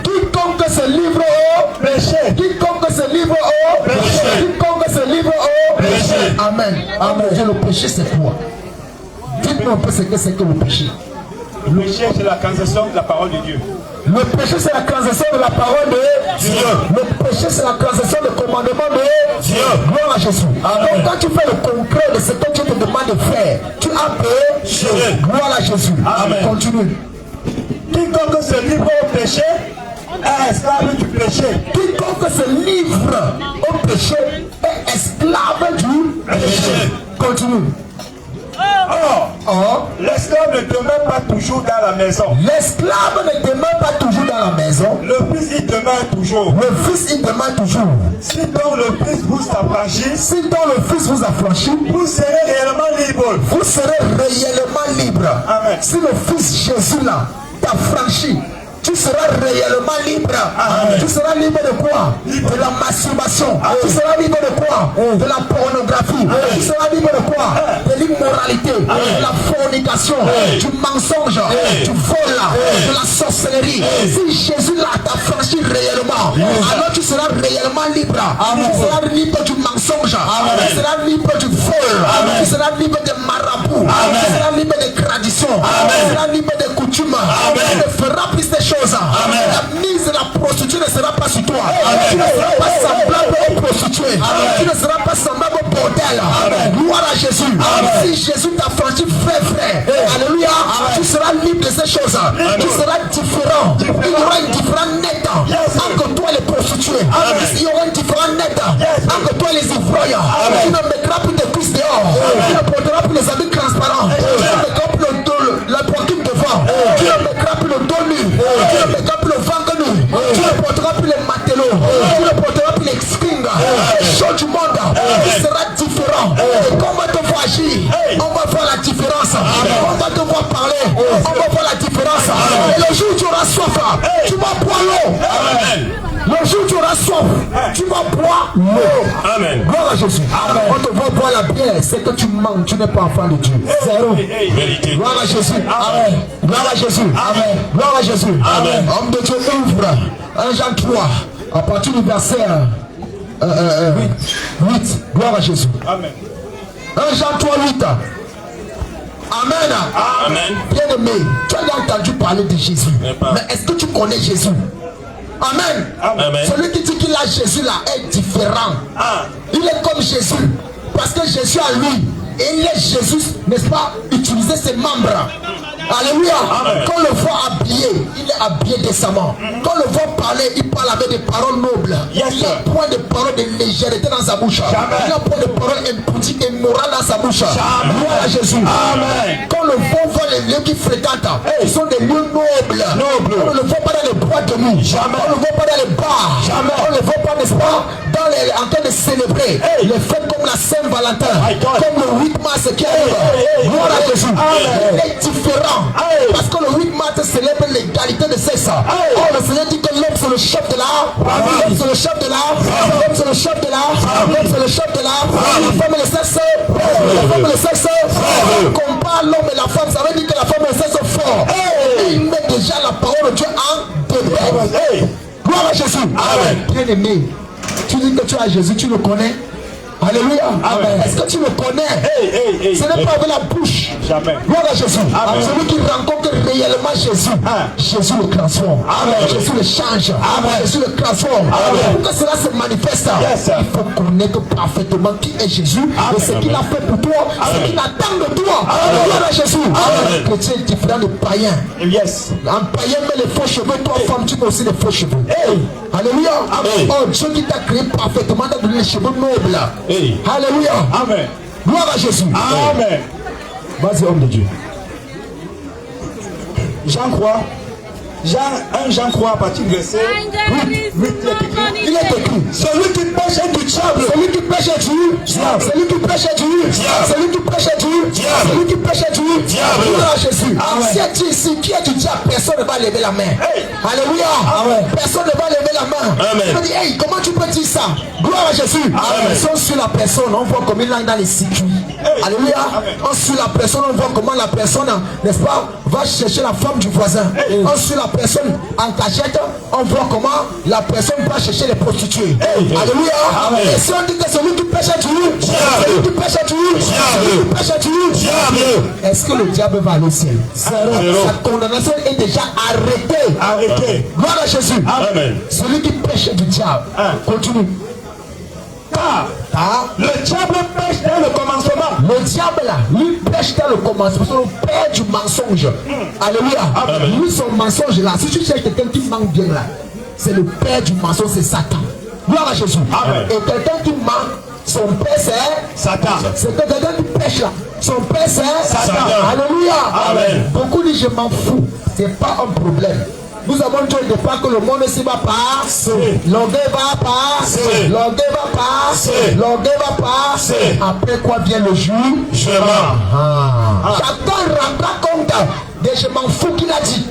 Amen. Dieu, le péché c'est quoi? Dites-moi un peu ce que c'est que le péché. Le péché, c'est la transgression de la parole de Dieu. Le péché, c'est la transgression de la parole de Dieu. Le péché, c'est la transgression du commandement de Dieu. Gloire à Jésus. Donc, quand tu fais le concret de ce que Dieu te demande de faire, tu as péché. Gloire à Jésus. Amen. Continue. Quiconque se livre au péché est esclave du péché. Quiconque se livre au péché est esclave du péché. Continue. Or, l'esclave ne demeure pas toujours dans la maison. L'esclave ne demeure pas toujours dans la maison. Le fils il demeure toujours. Si donc le fils vous affranchit, vous serez réellement libre. Amen. Si le fils Jésus là t'affranchit, tu seras réellement libre. Amen. Tu seras libre de quoi? De la masturbation. Amen. Tu seras libre de quoi? De la pornographie. Amen. Tu seras libre de quoi? De l'immoralité, de la fornication, du mensonge, du vol, de la sorcellerie. Si Jésus là t'affranchit réellement, alors tu seras réellement libre. Tu seras libre du mensonge. Tu seras libre du vol. Tu seras libre des marabouts. Tu seras libre des traditions. Tu seras libre des coutumes. Tu ne feras plus ces choses. La mise de la prostituée ne sera pas sur toi. Tu ne seras pas semblable aux prostituées. Tu ne seras pas semblable au bordel. Gloire à Jésus. Si Jésus t'affranchit, frère, alléluia, tu seras libre de ces choses. Tu seras différent. Il y aura une différence nette entre toi et les prostituées. Il y aura une différence nette entre toi et les ivrognes. Tu ne mettras plus de cuisses dehors. Tu ne porteras plus les habits transparents. Tu ne mettras plus la poitrine devant. Tu ne mettras plus le dos nu. Tu ne mettras plus le ventre nu. Tu ne porteras plus les matelots. Tu ne porteras plus les strings. Les choses du monde. Tu seras différent. Et quand on va te voir agir, on va voir la différence. On va te voir parler, on va voir la différence. Et le jour où tu auras soif, tu vas boire l'eau. Le jour où tu auras soif, tu vas boire l'eau. Amen. Gloire à Jésus. Amen. On te voit boire la bière, c'est que tu manques, tu n'es pas enfant de Dieu. Zéro. Gloire à Jésus. Amen. Gloire à Jésus. Amen. Gloire à Jésus. Amen. Homme de Dieu, ouvre 1 Jean 3 à partir du verset 8. Gloire à Jésus. Amen. 1 Jean 3, 8. Amen. Amen. Bien aimé, tu as entendu parler de Jésus. Mais est-ce que tu connais Jésus? Amen. Amen. Celui qui dit qu'il a Jésus là est différent. Il est comme Jésus. Parce que Jésus a lui. Et il est Jésus, n'est-ce pas, utiliser ses membres. Alléluia. Amen. Quand le voit habillé, il est habillé décemment. Quand le voit parler, il parle avec des paroles nobles. Il a point de paroles de légèreté dans sa bouche. Il a point de paroles impudiques et morales dans sa bouche. Gloire à Jésus. Amen. Quand le voit les lieux qu'il fréquente, ils sont des lieux nobles. On ne le voit pas dans les boîtes de nuit. On ne le voit pas dans les bars. On ne le voit pas, n'est-ce pas, en train de célébrer les fêtes comme la Saint-Valentin, comme le 8 mars qui arrive. Gloire à Jésus. Il est différent. Parce que le 8 mars célèbre l'égalité de sexe. Oh, le Seigneur dit que l'homme c'est le chef de l'art. L'homme c'est le chef de l'art. L'homme c'est le chef de l'art. L'homme c'est le chef de l'art. La femme est le sexe. La femme est le sexe. On compare l'homme la femme, ça veut dire que la femme est assez fort. Et il met déjà la parole de Dieu en dedans. Gloire à Jésus. Amen. Bien aimé, tu dis que tu as Jésus, tu le connais. Alléluia. Est-ce que tu le connais? Ce n'est pas avec la bouche. Jamais. Gloire à Jésus. Celui qui rencontre réellement Jésus, Jésus le transforme. Jésus le change. Jésus le transforme. Pour que cela se manifeste, il faut connaître parfaitement qui est Jésus et ce qu'il a fait pour toi, ce qu'il attend de toi. Gloire à Jésus. Le chrétien est différent de païen. Un païen met les faux cheveux, toi femme tu mets aussi les faux cheveux. Alléluia. Oh, Dieu qui t'a créé parfaitement, t'a donné les cheveux nobles. Alléluia. Amen. Gloire à Jésus. Amen. Vas-y, homme de Dieu. Jean croit. Jean croit à partir du verset 8, il est écrit. Celui qui pêche est du diable. Celui qui pêche est du diable. Celui qui pêche est du diable. Celui qui pêche est du diable. Celui qui pêche est du diable. Gloire à Jésus. Si tu es ici, qui est du diable, personne ne va lever la main. Alléluia. Personne ne va lever la main. Tu me dis, hey, comment tu peux dire ça? Gloire à Jésus. Si on suit la personne, on voit comme il est dans les circuits. Alléluia. On suit la personne, on voit comment la personne, n'est-ce pas, va chercher la femme du voisin. On suit la personne en cachette, on voit comment la personne va chercher les prostituées. Alléluia. Et si on dit que celui qui pêche à Dieu, celui qui pêche à Dieu, celui qui pêche à Dieu, est-ce que le diable va aller au ciel? Sa condamnation est déjà arrêtée. Gloire à Jésus. Amen. Celui qui pêche du diable. Continue. Le diable pêche dans le commencement. Le diable là, lui pêche dans le commencement. C'est le père du mensonge. Alléluia. Lui, son mensonge là, si tu cherches quelqu'un qui ment bien là, c'est le père du mensonge, c'est Satan. Gloire à Jésus. Et quelqu'un qui ment, son père c'est Satan. C'est quelqu'un qui pêche là, son père c'est Satan. Alléluia. Beaucoup disent je m'en fous. C'est pas un problème. Nous avons dit au départ que le monde ici va passer. L'orgueil va passer. L'orgueil va passer. L'orgueil va passer. Après quoi vient le jugement. Chacun rendra compte de je m'en fous qu'il a dit.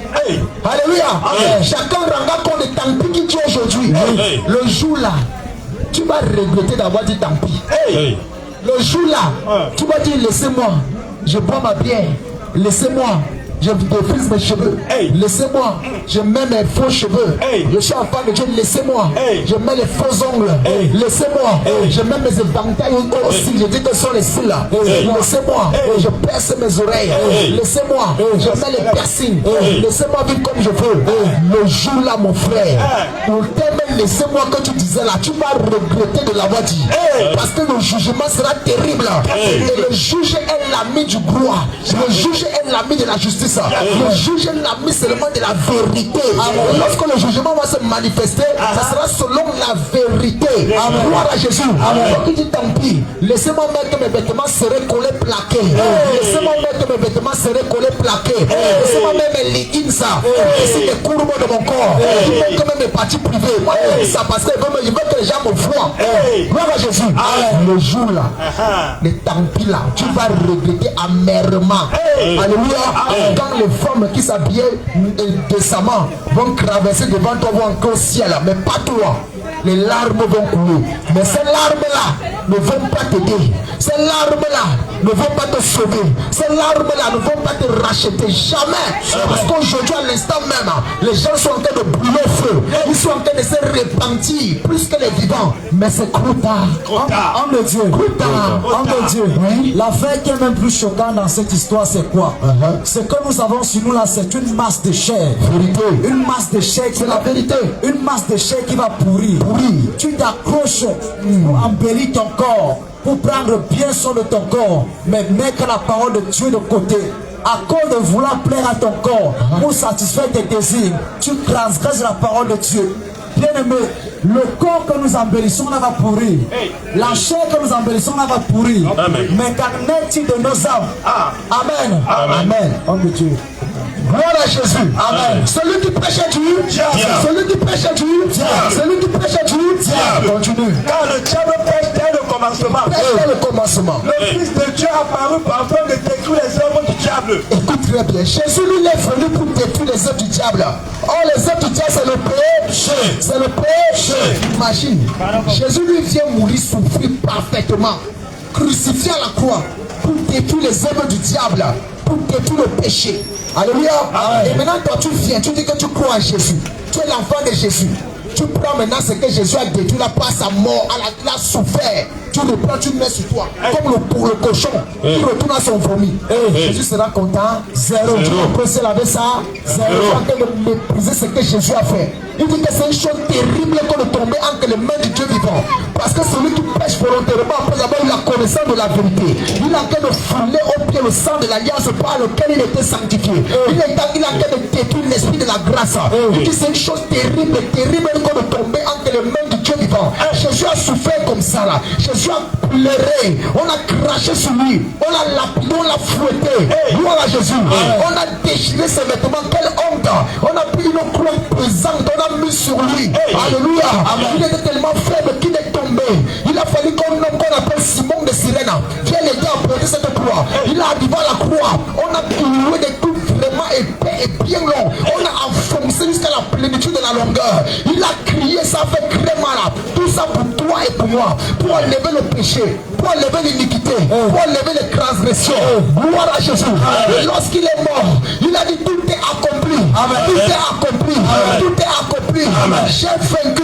Alléluia. Chacun rendra compte de tant pis qu'il dit aujourd'hui. Le jour là, tu vas regretter d'avoir dit tant pis. Le jour là, tu vas dire laissez-moi, je bois ma bière. Laissez-moi. Je défrise mes cheveux. Laissez-moi. Je mets mes faux cheveux. Je suis enfant de Dieu. Laissez-moi. Je mets les faux ongles. Laissez-moi. Je mets mes éventails aussi. Je dis que ce sont les cils là. Laissez-moi. Je perce mes oreilles. Laissez-moi. Je mets les piercings. Laissez-moi vivre comme je veux. Le jour là, mon frère, pour t'aimer, laissez-moi que tu disais là, tu vas regretter de l'avoir dit. Parce que le jugement sera terrible. Et le juge est l'ami du droit. Le juge est l'ami de la justice. Le juge est l'ami seulement de la vérité. Lorsque le jugement va se manifester, ça sera selon la vérité. Gloire à Jésus. Donc il dit tant pis, laissez-moi mettre mes vêtements serrés, collés, plaqués. Laissez-moi mettre mes vêtements serrés, collés, plaqués. Laissez-moi mettre mes leggings, ici les courbes de mon corps. Il met quand même mes parties privées. Moi je dis ça parce que je veux que les gens me voient. Gloire à Jésus. Le jour là, mais tant pis là, tu vas regretter amèrement. Alléluia. Quand les femmes qui s'habillaient décemment vont traverser devant toi, vont encore au ciel, mais pas toi. Les larmes vont couler. Mais ces larmes-là ne vont pas t'aider. Ces larmes-là ne vont pas te sauver. Ces larmes-là ne vont pas te racheter. Jamais. Parce qu'aujourd'hui, à l'instant même, les gens sont en train de brûler au feu. Ils sont en train de se repentir plus que les vivants. Mais c'est trop tard. Homme de Dieu. Homme de Dieu. L'affaire qui est même plus choquante dans cette histoire, c'est quoi? Ce que nous avons sur nous là, c'est une masse de chair. Vérité. Une masse de chair, c'est la vérité. Une masse de chair qui va pourrir. Tu t'accroches pour embellir ton corps, pour prendre bien soin de ton corps, mais mettre la parole de Dieu de côté. À cause de vouloir plaire à ton corps, pour satisfaire tes désirs, tu transgresses la parole de Dieu. Bien-aimé, le corps que nous embellissons là va pourrir. La chair que nous embellissons là va pourrir. Mais qu'en est-il de nos âmes? Amen. Amen. Homme de Dieu. Gloire à Jésus. Amen. Celui qui prêche à Dieu, celui qui prêche à Dieu, celui qui prêche à Dieu, continue. Car le diable pêche dès le commencement. Dès le commencement. Le Fils de Dieu a apparu afin de détruire les œuvres du diable. Écoute très bien. Jésus lui est venu pour détruire les œuvres du diable. Oh, les œuvres du diable, c'est le péché. C'est le péché. Imagine. Jésus lui vient mourir, souffrir parfaitement, crucifié à la croix pour détruire les œuvres du diable. pour détruire le péché. Alléluia. Et maintenant, toi, tu viens, tu dis que tu crois en Jésus. Tu es l'enfant de Jésus. Tu prends maintenant ce que Jésus a détruit là par sa mort, il a souffert. Tu le prends, tu le mets sur toi. Comme le cochon qui retourne à son vomi. Jésus sera content. Zéro. Tu peux se laver ça. Zéro. Tu vas mépriser ce que Jésus a fait. Il dit que c'est une chose terrible que de tomber entre les mains du Dieu vivant. Parce que celui qui pêche volontairement après avoir eu la connaissance de la vérité, il a en train de fouler au pied le sang de l'alliance par lequel il était sanctifié. Il a en train de détruire l'esprit de la grâce. Il dit c'est une chose terrible que de tomber entre les mains du Dieu vivant. Jésus a souffert comme ça là. Jésus a pleuré. On a craché sur lui. On l'a lapidé, on l'a fouetté. Gloire à Jésus. On a déchiré ses vêtements. Quelle honte. On a pris une croix pesante. On a mis sur lui. Alléluia. Il était tellement faible qu'il est tombé. Il a fallu qu'on appelle Simon de Cyrène. Viens l'aider à porter cette croix. Il a arrivé à la croix. On a cloué des coups vraiment épais et bien longs. On a enfoncé jusqu'à la plénitude de la longueur. Il a crié, ça fait très mal. Tout ça pour toi et pour moi. Pour enlever le péché. Pour enlever l'iniquité. Pour enlever les transgressions. Gloire à Jésus. Et lorsqu'il est mort, il a dit tout est accompli. Tout est accompli. Tout est accompli. J'ai vaincu.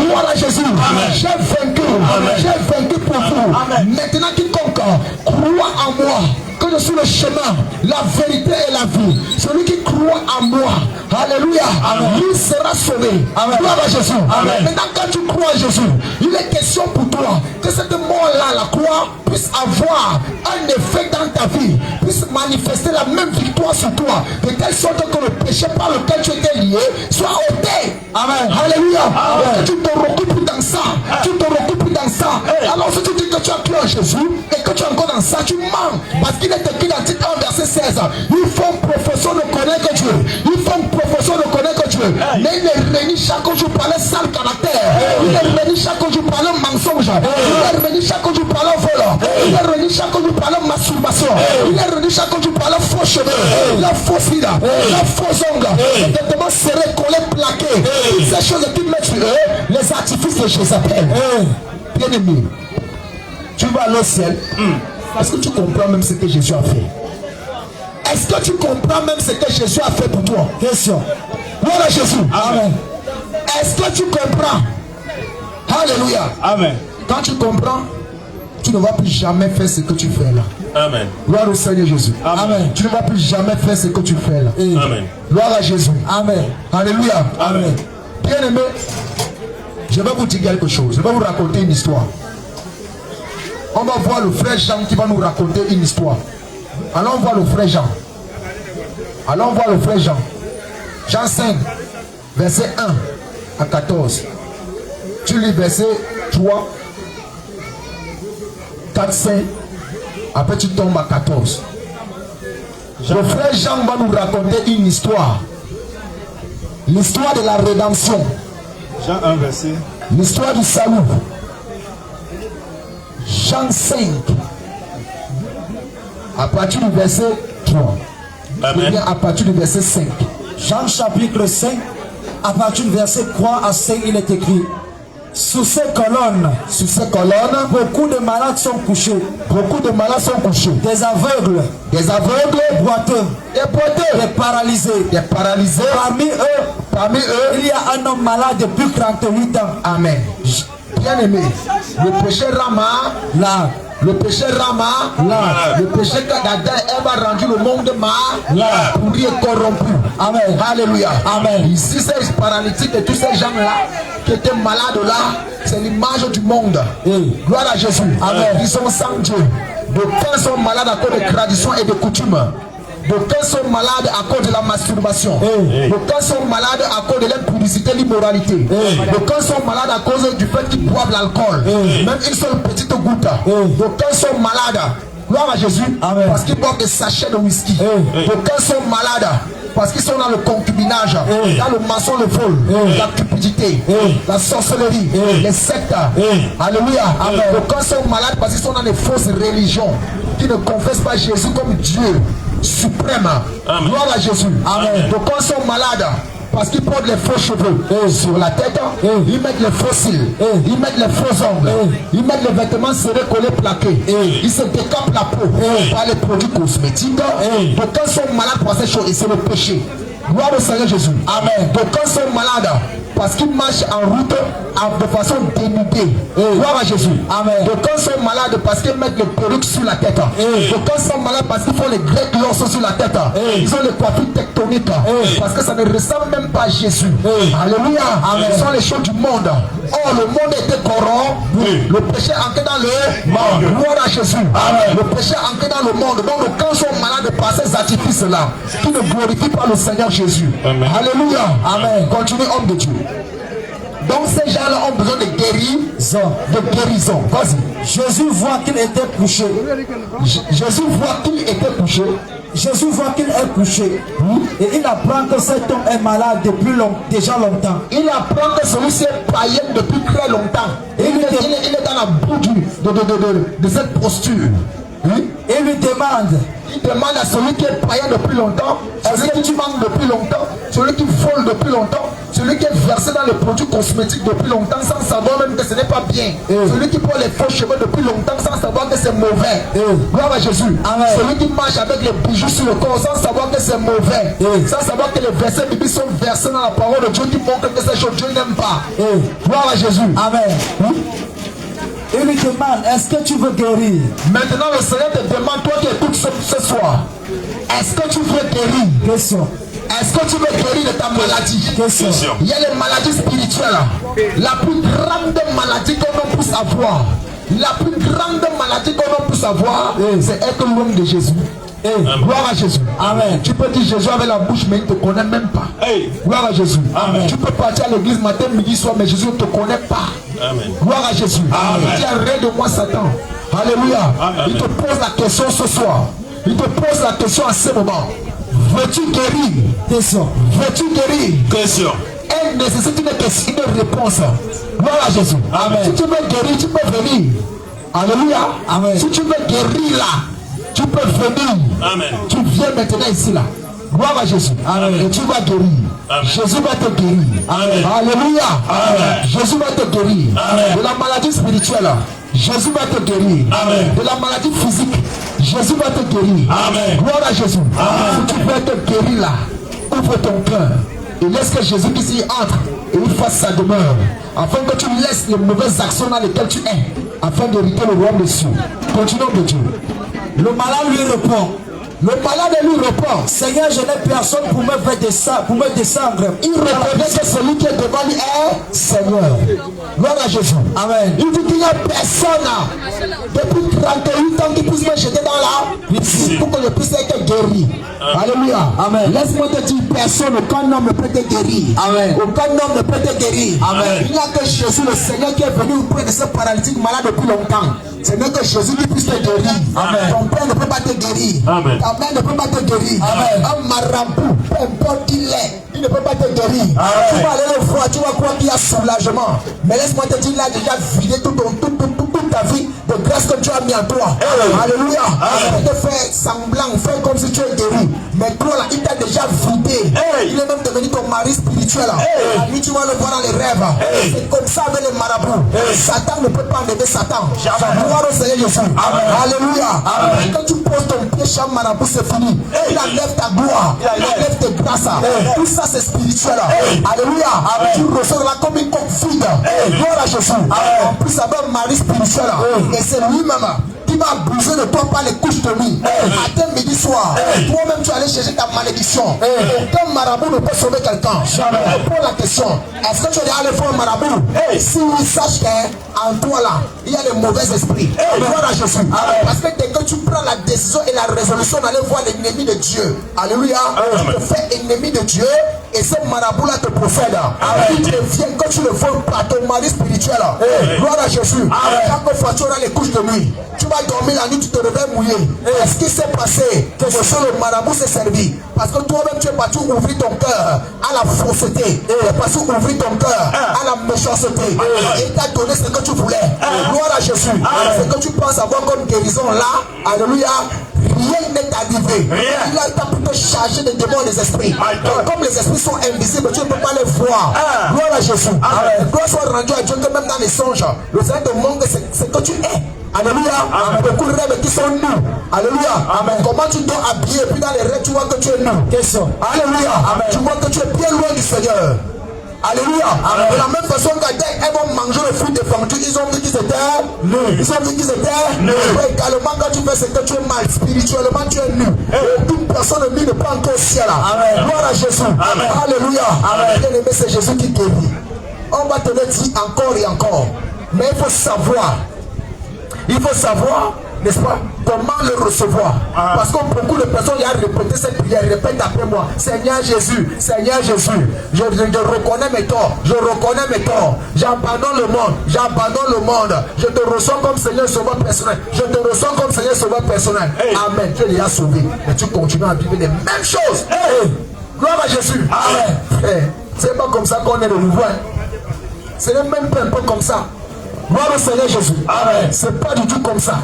Gloire à Jésus. J'ai vaincu. J'ai vaincu pour vous. Maintenant quiconque croit en moi, que je suis le chemin, la vérité et la vie. Celui qui croit en moi, alléluia, lui sera sauvé. Gloire à Jésus. Maintenant quand tu crois en Jésus, il est question pour toi que cette mort-là, la croix, puisse avoir un effet dans ta vie, puisse manifester la même victoire sur toi, de telle sorte que le péché par lequel tu étais lié soit ôté. Alléluia. Que tu te recoupes dans ça. Tu te recoupes dans ça. Alors si tu dis que tu as cru en Jésus et que tu es encore dans ça, tu mens. Parce qu'il est écrit dans Tite 1 verset 16. Ils font profession de connaître Dieu. Ils font profession de connaître Dieu. Mais il est réuni chaque jour par un sale caractère. Il est réuni chaque jour par un mensonge. Il est réuni chaque jour par un vol. Il est réuni chaque jour par la masturbation. Il est réuni chaque jour par la faux cheveux, la fausse vida, la fausse ongle, les vêtements serrés, collés, plaqués. Toutes ces choses qui mettent sur eux, les artifices de Jézabel. Bien aimé, tu vas aller au ciel. Est-ce que tu comprends même ce que Jésus a fait? Est-ce que tu comprends même ce que Jésus a fait pour toi? Question. Gloire à Jésus. Amen. Est-ce que tu comprends? Alléluia. Amen. Quand tu comprends, tu ne vas plus jamais faire ce que tu fais là. Amen. Gloire au Seigneur Jésus. Amen. Tu ne vas plus jamais faire ce que tu fais là. Amen. Gloire à Jésus. Amen. Alléluia. Amen. Bien aimé, je vais vous dire quelque chose. Je vais vous raconter une histoire. On va voir le frère Jean qui va nous raconter une histoire. Allons voir le frère Jean. Allons voir le frère Jean. Jean 5, verset 1 à 14. Tu lis verset 3, 4, 5. Après tu tombes à 14. Le frère Jean va nous raconter une histoire. L'histoire de la rédemption. Jean 1, verset. L'histoire du salut. Jean 5. À partir du verset 3. Amen. À partir du verset 5. Jean chapitre 5. À partir du verset 3 à 5, il est écrit. Sous ces colonnes, beaucoup de malades sont couchés. Beaucoup de malades sont couchés. Des aveugles, boiteux, des paralysés, Parmi eux, il y a un homme malade depuis 38 ans. Amen. Bien aimé, le péché Rama, là. Le péché Rama, là. Le péché qu'Adam et Ève a rendu le monde mal, pourri et corrompu. Amen. Alléluia. Amen. Ici, ces paralytiques et tous ces gens-là qui étaient malades là, c'est l'image du monde. Gloire à Jésus. Amen. Ils sont sans Dieu. D'aucuns sont malades à cause des traditions et des coutumes. D'aucuns sont malades à cause de la masturbation. D'aucuns sont malades à cause de l'impudicité, l'immoralité. D'aucuns sont malades à cause du fait qu'ils boivent l'alcool. Même une seule petite goutte. D'aucuns sont malades. Gloire à Jésus. Amen. Parce qu'ils boivent des sachets de whisky. D'aucuns sont malades parce qu'ils sont dans le concubinage, dans le mensonge, le vol, la cupidité, la sorcellerie, les sectes. Alléluia. D'aucuns sont malades parce qu'ils sont dans les fausses religions qui ne confessent pas Jésus comme Dieu suprême. Gloire à Jésus. Amen. D'aucuns sont malades Parce qu'ils portent les faux cheveux sur la tête. Ils mettent les faux cils. Ils mettent les faux ongles. Ils mettent les vêtements serrés, collés, plaqués. Ils se décampent la peau par les produits cosmétiques. Donc quand ils sont malades pour ces choses, c'est le péché. Gloire au Seigneur Jésus. Amen. Donc quand ils sont malades, parce qu'ils marchent en route de façon dénudée. Gloire à Jésus. Amen. Donc quand ils sont malades, parce qu'ils mettent les perruques sur la tête. Donc quand ils sont malades, parce qu'ils font les grecs losses sur la tête. Ils ont les coiffures tectoniques. Parce que ça ne ressemble même pas à Jésus. Alléluia. Amen. Ce sont les choses du monde. Or le monde était corrompu. Le péché entré dans le monde. Gloire à Jésus. Amen. Le péché entré dans le monde. Donc quand ils sont malades par ces artifices-là, qui ne glorifient pas le Seigneur Jésus. Amen. Alléluia. Amen. Continuez, homme de Dieu. Donc ces gens-là ont besoin de guérison. Vas-y. Jésus voit qu'il était couché. Jésus voit qu'il était couché. Jésus voit qu'il est couché. Et il apprend que cet homme est malade depuis déjà longtemps. Il apprend que celui-ci est païen depuis très longtemps. Et il est dans la boue de cette posture. Et lui demande. Il demande à celui qui est païen depuis longtemps, celui qui manque depuis longtemps, celui qui vole depuis longtemps, celui qui est versé dans les produits cosmétiques depuis longtemps sans savoir même que ce n'est pas bien. Celui qui porte les faux cheveux depuis longtemps sans savoir que c'est mauvais. Gloire à Jésus. Amen. Celui qui marche avec les bijoux sur le corps sans savoir que c'est mauvais. Sans savoir que les versets bibliques sont versés dans la parole de Dieu qui montrent que ces choses Dieu n'aime pas. Gloire à Jésus. Amen. Il lui demande, est-ce que tu veux guérir? Maintenant le Seigneur te demande, toi qui écoutes ce soir, est-ce que tu veux guérir? Question. Est-ce que tu veux guérir de ta maladie? Question. Il y a les maladies spirituelles. La plus grande maladie qu'on puisse avoir, la plus grande maladie qu'on puisse avoir, c'est être l'homme de Jésus. Gloire à Jésus. Amen. Tu peux dire Jésus avec la bouche, mais il ne te connaît même pas. Gloire à Jésus. Amen. Tu peux partir à l'église matin, midi, soir, mais Jésus ne te connaît pas. Amen. Gloire à Jésus. Amen. Il dit arrête de moi, Satan. Alléluia. Amen. Il te pose la question ce soir. Il te pose la question à ce moment. Veux-tu guérir? Question. Veux-tu guérir? Question. Elle nécessite une réponse. Gloire à Jésus. Amen. Si tu veux guérir, tu peux venir. Alléluia. Amen. Si tu veux guérir là, tu peux venir. Amen. Tu viens maintenant ici là. Gloire à Jésus. Amen. Et tu vas guérir. Amen. Jésus va te guérir. Amen. Alléluia. Amen. Jésus va te guérir. Amen. De la maladie spirituelle, Jésus va te guérir. Amen. De la maladie physique, Jésus va te guérir. Amen. Gloire à Jésus. Amen. Si tu veux te guérir là, ouvre ton cœur et laisse que Jésus qui s'y entre et il fasse sa demeure, afin que tu laisses les mauvaises actions dans lesquelles tu es, afin d'hériter le royaume des cieux. Continuons de Dieu. Le malade lui répond. Le malade lui répond. Seigneur, je n'ai personne pour me faire descendre, Il reconnaît que celui qui est devant lui est Seigneur. Gloire à Jésus. Amen. Il dit qu'il n'y a personne depuis 38 ans qui puisse me jeter dans la piscine pour que je puisse être guéri. Alléluia. Amen. Laisse-moi te dire, personne, aucun homme ne peut te guérir. Amen. Aucun homme ne peut te guérir. Amen. Il n'y a que Jésus, le Seigneur, qui est venu auprès de ce paralytique malade depuis longtemps. Ce n'est que Jésus qui puisse te guérir. Amen. Ton père ne peut pas te guérir. Amen. Ta mère ne peut pas te guérir. Amen. Un marabout, peu importe qui l'est, il ne peut pas te guérir. Amen. Tu vas aller le voir, tu vas croire qu'il y a soulagement. Mais laisse-moi te dire, il a déjà vidé toute ta vie de grâce que Dieu a mis en toi. Amen. Alléluia. Il te fait semblant, fais comme si tu es guéri. Mais toi là, il t'a déjà vidé. Il est même devenu ton mari spirituel. La nuit, tu vas le voir dans les rêves. C'est comme ça avec les marabouts. Satan ne peut pas enlever Satan. Gloire au Seigneur Jésus. Alléluia. Amen. Quand tu poses ton pied chez un marabout, c'est fini. Il enlève ta gloire. Il enlève tes grâces. Tout ça, c'est spirituel. Alléluia. Tu reçois là comme une coque vide. Gloire à Jésus. En plus, avec un mari spirituel. Et c'est lui-même qui va abuser de toi par les couches de nuit. Matin, midi, soir. Toi-même, tu vas aller chercher ta malédiction. Aucun marabout ne peut sauver quelqu'un. Je pose la question. Est-ce que tu es allé voir un marabout? Si oui, sache qu'en toi là, il y a les mauvais esprits. Gloire à Jésus. Parce que dès que tu prends la décision et la résolution d'aller voir l'ennemi de Dieu, alléluia, tu te fais ennemi de Dieu. Et ce marabout-là te procède. Il devient que tu le vois par ton mari spirituel. Gloire à Jésus. Chaque fois tu auras les couches de nuit, tu vas dormir la nuit, tu te réveilles mouillé. Ce qui s'est passé, que le marabout s'est servi. Parce que toi-même tu es parti ouvrir ton cœur à la fausseté. Tu es parti ouvrir ton cœur à la méchanceté. Et il t'a donné ce que tu voulais. Gloire à Jésus. Ce que tu penses avoir comme guérison là, alléluia, rien n'est arrivé. Il a été plutôt chargé de démons des esprits. Comme les esprits sont invisibles, tu ne peux pas les voir. Gloire à Jésus. Gloire soit rendue à Dieu que même dans les songes, le Seigneur te montre ce que tu es. Alléluia. Beaucoup de rêves qui sont nus. Alléluia. Amen. Comment tu dois habiller, puis dans les rêves tu vois que tu es nu. Alléluia. Amen. Tu vois que tu es bien loin du Seigneur. Alléluia. De la même façon qu'elles vont manger le fruit défendu, ils ont dit qu'ils étaient nus. Ils ont dit qu'ils étaient nus. Également, quand tu fais ce que tu es mal, spirituellement tu es nu. Aucune personne ne n'est pas encore au ciel. Gloire à Jésus. Alléluia. Bien aimé, c'est Jésus qui guérit. On va te le dire encore et encore. Mais il faut savoir. Il faut savoir, n'est-ce pas, comment le recevoir. Parce que beaucoup de personnes y a répété cette prière, répète après moi. Seigneur Jésus, Seigneur Jésus, je reconnais mes torts, je reconnais mes torts. J'abandonne le monde, j'abandonne le monde. Je te reçois comme Seigneur sauveur personnel. Je te reçois comme Seigneur sauveur personnel. Amen. Tu les as sauvés. Mais tu continues à vivre les mêmes choses. Gloire à Jésus. Amen. C'est pas comme ça qu'on est de nouveau. C'est même pas un peu comme ça. Gloire au Seigneur Jésus. Amen. C'est pas du tout comme ça.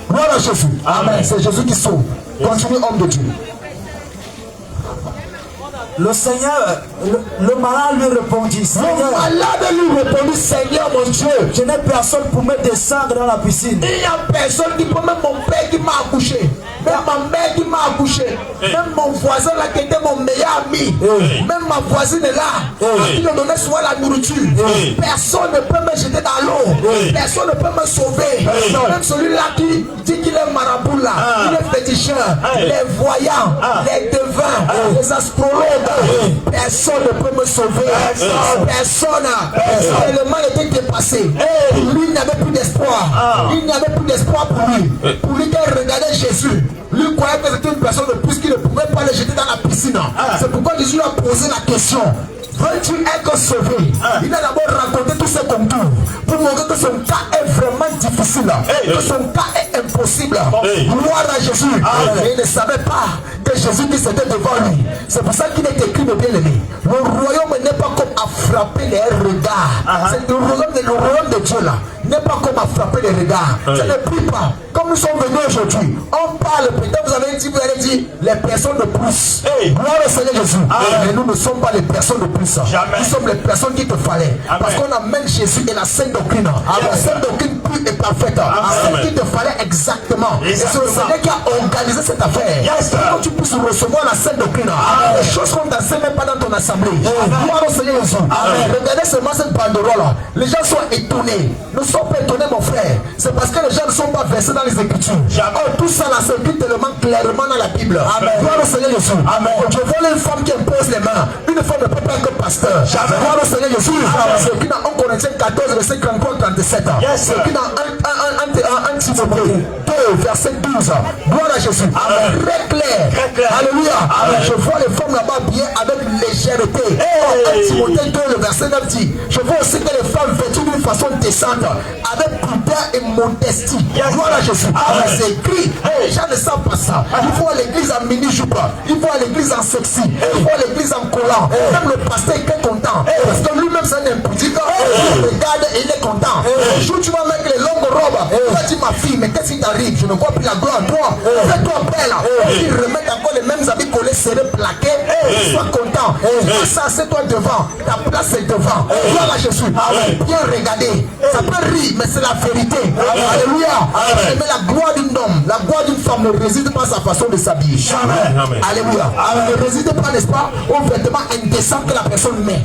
Gloire à Jésus. Amen. C'est Jésus qui sauve. Continue, homme de Dieu. Le Seigneur, le malade lui répondit, Seigneur, le malade lui répondit, Seigneur mon Dieu, je n'ai personne pour me descendre dans la piscine. Il n'y a personne qui peut, même mon père qui m'a accouché, même ma mère qui m'a accouché, même mon voisin là qui était mon meilleur ami, même ma voisine est là, qui me donnait souvent la nourriture. Personne ne peut me jeter dans l'eau, personne ne peut me sauver. Même celui-là qui dit qu'il est marabout là, il est féticheur, les voyants, les devins, les astrologues. Personne ne peut me sauver. Personne. Le mal était dépassé. Lui, il n'avait plus d'espoir. Il n'y avait plus d'espoir pour lui. Pour lui, quand il regardait Jésus, lui croyait que c'était une personne de plus qui ne pouvait pas le jeter dans la piscine. C'est pourquoi Jésus lui a posé la question. Veux-tu être sauvé? Il a d'abord raconté tous ses contours pour montrer que son cas est vraiment difficile, que son cas est impossible. Gloire à Jésus. Et il ne savait pas que Jésus qui était devant lui. C'est pour ça qu'il est écrit de bien-aimé. Le royaume n'est pas comme à frapper les regards. C'est le royaume de Dieu là. N'est pas comme à frapper les regards. Ça ne prie pas. Comme nous sommes venus aujourd'hui, on parle, peut-être vous allez dit les personnes de plus. Gloire au Seigneur Jésus. Mais nous ne sommes pas les personnes de plus. Nous sommes les personnes qu'il te fallait. Parce qu'on amène Jésus et la sainte doctrine. La sainte doctrine pure et parfaite. Celle qu'il te fallait exactement. Et c'est le Seigneur qui a organisé cette affaire. Pour que tu puisses recevoir la sainte doctrine. Les choses qu'on t'enseigne même pas dans ton assemblée. Gloire au Seigneur Jésus. Regardez seulement cette banderole. Les gens sont étonnés. Nous sommes pas étonnés, mon frère. C'est parce que les gens ne sont pas versés dans les Écritures. Tout ça là s'écrit tellement clairement dans la Bible. Gloire au Seigneur Jésus. Je vois une femme qui impose les mains. Une femme ne peut pas être pasteur. Gloire au Seigneur Jésus. C'est écrit dans 1 Corinthiens 14, verset 33-37. C'est écrit dans 1 Timothée 2, verset 12. Gloire à Jésus. Très clair. Alléluia. Je vois les femmes là-bas bien avec légèreté. 1 Timothée 2, le verset 9 dit. Je vois aussi que les femmes vêtues d'une façon décente, avec pudeur et modestie. Gloire à Jésus. C'est écrit. Les gens ne savent pas ça. Il faut à l'église en mini-jupe. Il faut à l'église en sexy. Il faut à l'église en collant. Même le pasteur est content. Parce que lui-même c'est un impudique. Il regarde et il est content. Le jour tu vas mettre les longues robes. Tu vas dire ma fille, mais qu'est-ce qui t'arrive? Je ne vois plus la gloire en toi. Fais-toi belle. Il remet encore les mêmes habits collés, serrés, plaqués. Sois content. Ça, c'est toi devant. Ta place est devant. Gloire à Jésus. Bien regarder. Ça peut rire, mais c'est la vérité. Alléluia. Mais la gloire d'un homme, la gloire d'une femme ne réside pas à sa façon de s'habiller. Alléluia. Ne réside pas, n'est-ce pas, aux vêtements indécents que la personne met.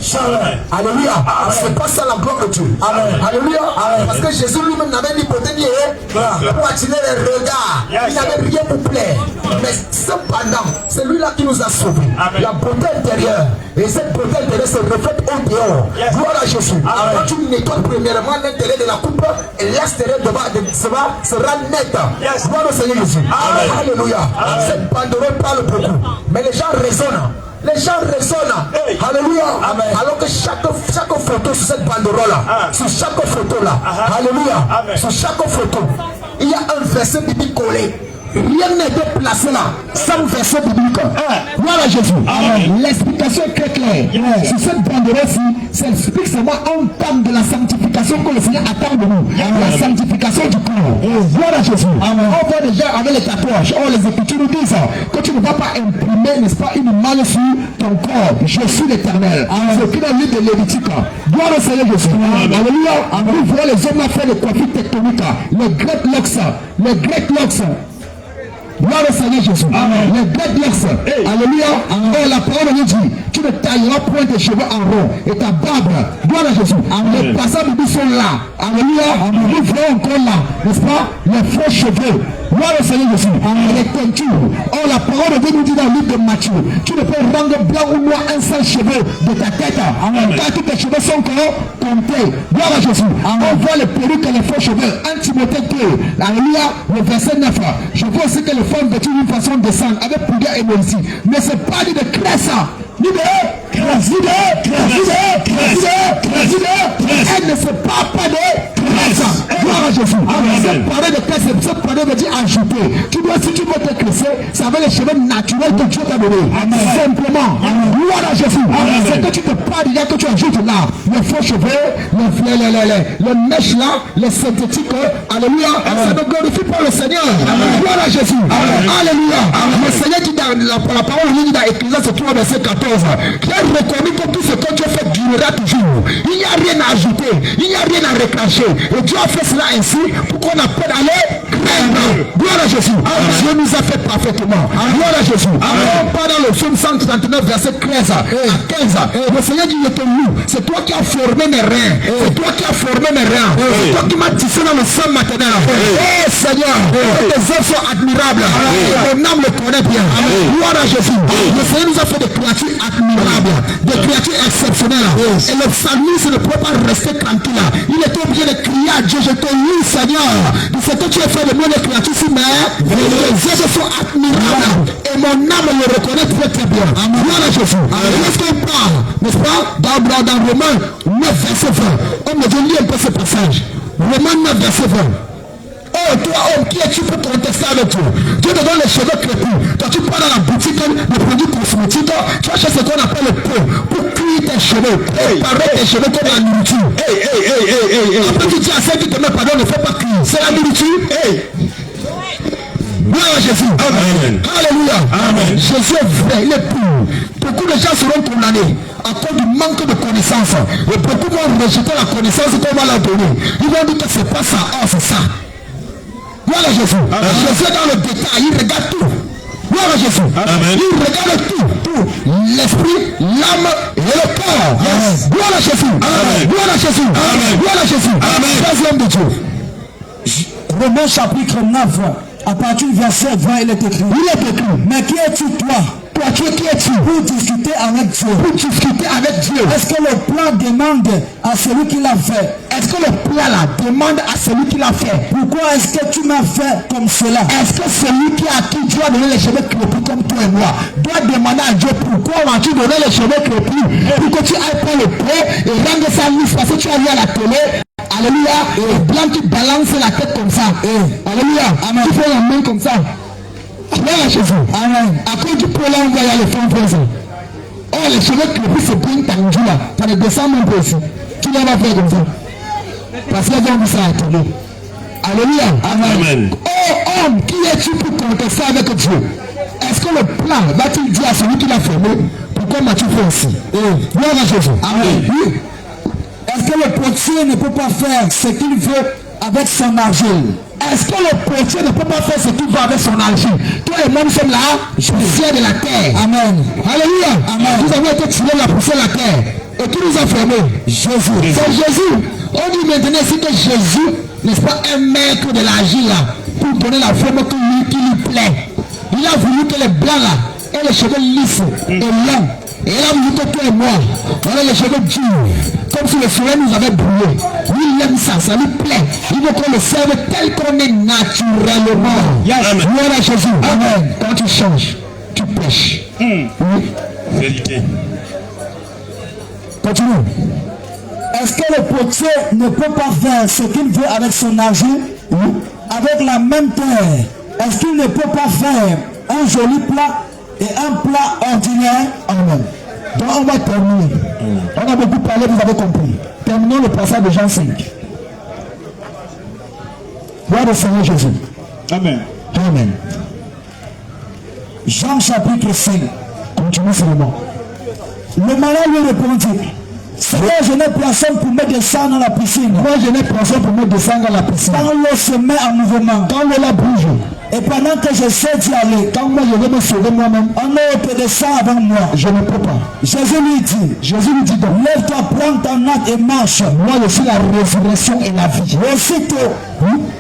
Alléluia. C'est pas ça la gloire de Dieu. Alléluia. Parce que Jésus lui-même n'avait ni beauté ni pour attirer les regards. Il n'avait rien pour plaire. Mais cependant, c'est lui-là qui nous a sauvés. La beauté intérieure. Et cette beauté intérieure se reflète au dehors. Gloire à Jésus. Quand tu nettoies premièrement l'intérieur de la coupe, et l'extérieur sera net. Gloire au Seigneur Jésus. Alléluia. Cette banderole parle beaucoup. Mais les gens raisonnent. Les gens raisonnent. Alléluia. Alors que chaque photo sur cette banderole-là, sur chaque photo-là, alléluia, sur chaque photo, il y a un verset biblique collé. Rien n'est placé là sans verset biblique. Gloire à Jésus. L'explication est très claire. Sur cette banderole-ci, ça explique seulement un terme de la sanctification que le Seigneur attend de nous. La sanctification du corps. Gloire à Jésus. On voit les gens avec les tatouages, oh, les Écritures nous disent que tu ne vas pas imprimer, n'est-ce pas, une malle sur ton corps. Je suis l'Éternel. C'est écrit dans le livre de Lévitique. Gloire au Seigneur Jésus. Alléluia. Nous voyons les hommes faire des coiffures tectoniques. Les Great Locks. Les Great Locks. Gloire au Seigneur Jésus. Les dreadlocks. Alléluia. Et la parole nous dit, tu ne tailleras point tes cheveux en rond et ta barbe. Gloire à Jésus. Les passages de Dieu sont là. Alléluia. Nous voyons encore là, n'est-ce pas, les faux cheveux. Gloire au Seigneur Jésus. Les teintures. Oh, la parole de Dieu nous dit dans le livre de Matthieu, tu ne peux rendre blanc ou noir un seul cheveu de ta tête. Car tous tes cheveux sont comptés. Gloire à Jésus. On voit les perruques et les faux cheveux. 1 Timothée 2. Alléluia. Le verset 9. Je vois aussi que les femmes vêtues d'une façon descendre avec poussière et mollicie. Mais c'est pas dit de cresse. Ni de cresse. Elle ne se parle pas de cresse. Gloire à Jésus. C'est parler de cresse. C'est parler de dire ajouter. Tu dois, si tu veux te cresser, c'est avec les cheveux naturels que Dieu t'a donné. Simplement. Gloire à Jésus. C'est que tu te parles déjà que tu ajoutes là. Les faux cheveux, les mèches là, les synthétiques. Alléluia. Ça ne glorifie pas le Seigneur. Gloire à Jésus. Alléluia. Le Seigneur dit dans la parole dit dans Ecclésiaste 3 verset 14, qui a reconnu que tout ce que Dieu fait durera toujours. Il n'y a rien à ajouter, il n'y a rien à recracher. Et Dieu a fait cela ainsi pour qu'on appelle à aller craindre. Gloire à Jésus. Dieu nous a fait parfaitement. Gloire à Jésus. On part dans le psaume 139 verset 13 à 15. Le Seigneur dit, je te loue. C'est toi qui as formé mes reins. C'est toi qui as formé mes reins. C'est toi qui m'as tissé dans le sang maternel. Oh Seigneur, tes œuvres sont admirables. Mon âme le connaît bien. Gloire à Jésus. Le Seigneur nous a fait des créatures admirables, des créatures exceptionnelles. Et le psalmiste ne peut pas rester tranquille. Il était obligé de crier à Dieu, je te loue Seigneur. De ce que tu as fait de moi des créatures sur mer. Les œuvres sont admirables. Et mon âme le reconnaît très très bien. Gloire à Jésus. Lorsqu'on parle, n'est-ce pas, dans Romains 9 verset 20, on me dit un peu ce passage. Romains 9 verset 20. Oh, toi, homme, qui es-tu pour contester avec toi? Dieu te donne les cheveux crépus. Quand tu pars dans la boutique de produits cosmétiques, tu achètes ce qu'on appelle le pot pour cuire tes cheveux. Préparer tes cheveux comme la nourriture. Après, tu dis à celle qui te met pardon, ne fais pas cuire. C'est la nourriture. Gloire à Jésus. Amen. Alléluia. Amen. Jésus est vrai, il est pur. Beaucoup de gens seront condamnés à cause du manque de connaissance. Et beaucoup vont rejeter la connaissance qu'on va leur donner. Ils vont dire que c'est pas ça. Oh, c'est ça. Gloire à Jésus. Jésus est dans le détail, il regarde tout. Gloire à Jésus. Amen. Il regarde tout. L'esprit, l'âme et le corps. Yes. Gloire à Jésus. Amen. Gloire à Jésus. Amen. Gloire à Jésus. Amen. Troisième de Dieu. Romains chapitre 9, à partir du verset 20, il est écrit. Mais qui es-tu toi? Toi, qui es-tu? Pour discuter avec Dieu. Pour discuter avec Dieu. Est-ce que le plan demande à celui qui l'a fait? Est-ce que le plan là demande à celui qui l'a fait? Pourquoi est-ce que tu m'as fait comme cela? Est-ce que celui qui a qui doit donner les cheveux crépus comme toi et moi doit demander à Dieu pourquoi vas-tu donner les cheveux crépus? Pour que tu ailles prendre le prêt et rendre ça lisse parce que tu as vu à la télé. Alléluia. Et blanc qui balance la tête comme ça. Alléluia. Amen. Tu fais la main comme ça. Gloire à Jésus. Amen. À cause du prêt là, on va y aller faire présent. Oh, les cheveux crépus c'est bien tendu là. Ça ne descend même pas ici. Tu vas faire comme ça. Parce qu'ils ont vu ça à la télé. Alléluia. Amen. Oh homme, qui es-tu pour contester avec Dieu? Est-ce que le plan va-t-il dire à celui qui l'a formé? Pourquoi m'as-tu fait ainsi? Gloire à Jésus. Amen. Oui. Est-ce que le potier ne peut pas faire ce qu'il veut avec son argile? Est-ce que le potier ne peut pas faire ce qu'il veut avec son argile? Toi et moi nous sommes là, poussière de la terre. Amen. Alléluia. Amen. Nous avons été tirés de la poussière de la terre. Et qui nous a formés? Jésus. C'est Jésus. On dit maintenant ici que Jésus, n'est-ce pas, un maître de l'argile là, pour donner la forme qui lui plaît. Il a voulu que les blancs là aient les cheveux lisses et longs. Et il a voulu que toi et moi, on a les cheveux durs, comme si le soleil nous avait brûlé. Lui, il aime ça, ça lui plaît. Il veut qu'on le serve tel qu'on est naturellement. Gloire à Jésus. Amen. Quand tu changes, tu pêches. Oui. Vérité. Continue. Est-ce que le potier ne peut pas faire ce qu'il veut avec son argile? Avec la même terre, est-ce qu'il ne peut pas faire un joli plat et un plat ordinaire? Amen. Donc on va terminer. On a beaucoup parlé, vous avez compris. Terminons le passage de Jean 5. Gloire au Seigneur Jésus. Amen. Amen. Jean chapitre 5. Continue seulement. Le malade lui répondit, Seigneur, je n'ai personne pour me descendre dans la piscine. Moi, je n'ai personne pour me descendre dans la piscine. Quand l'eau se met en mouvement, Quand l'eau bouge, et pendant que j'essaie d'y aller, quand moi je vais me sauver moi-même, un autre descend avant moi. je ne peux pas. Jésus lui dit donc, lève-toi, prends ton arc et marche. Moi, je suis la résurrection et la vie. Aussitôt,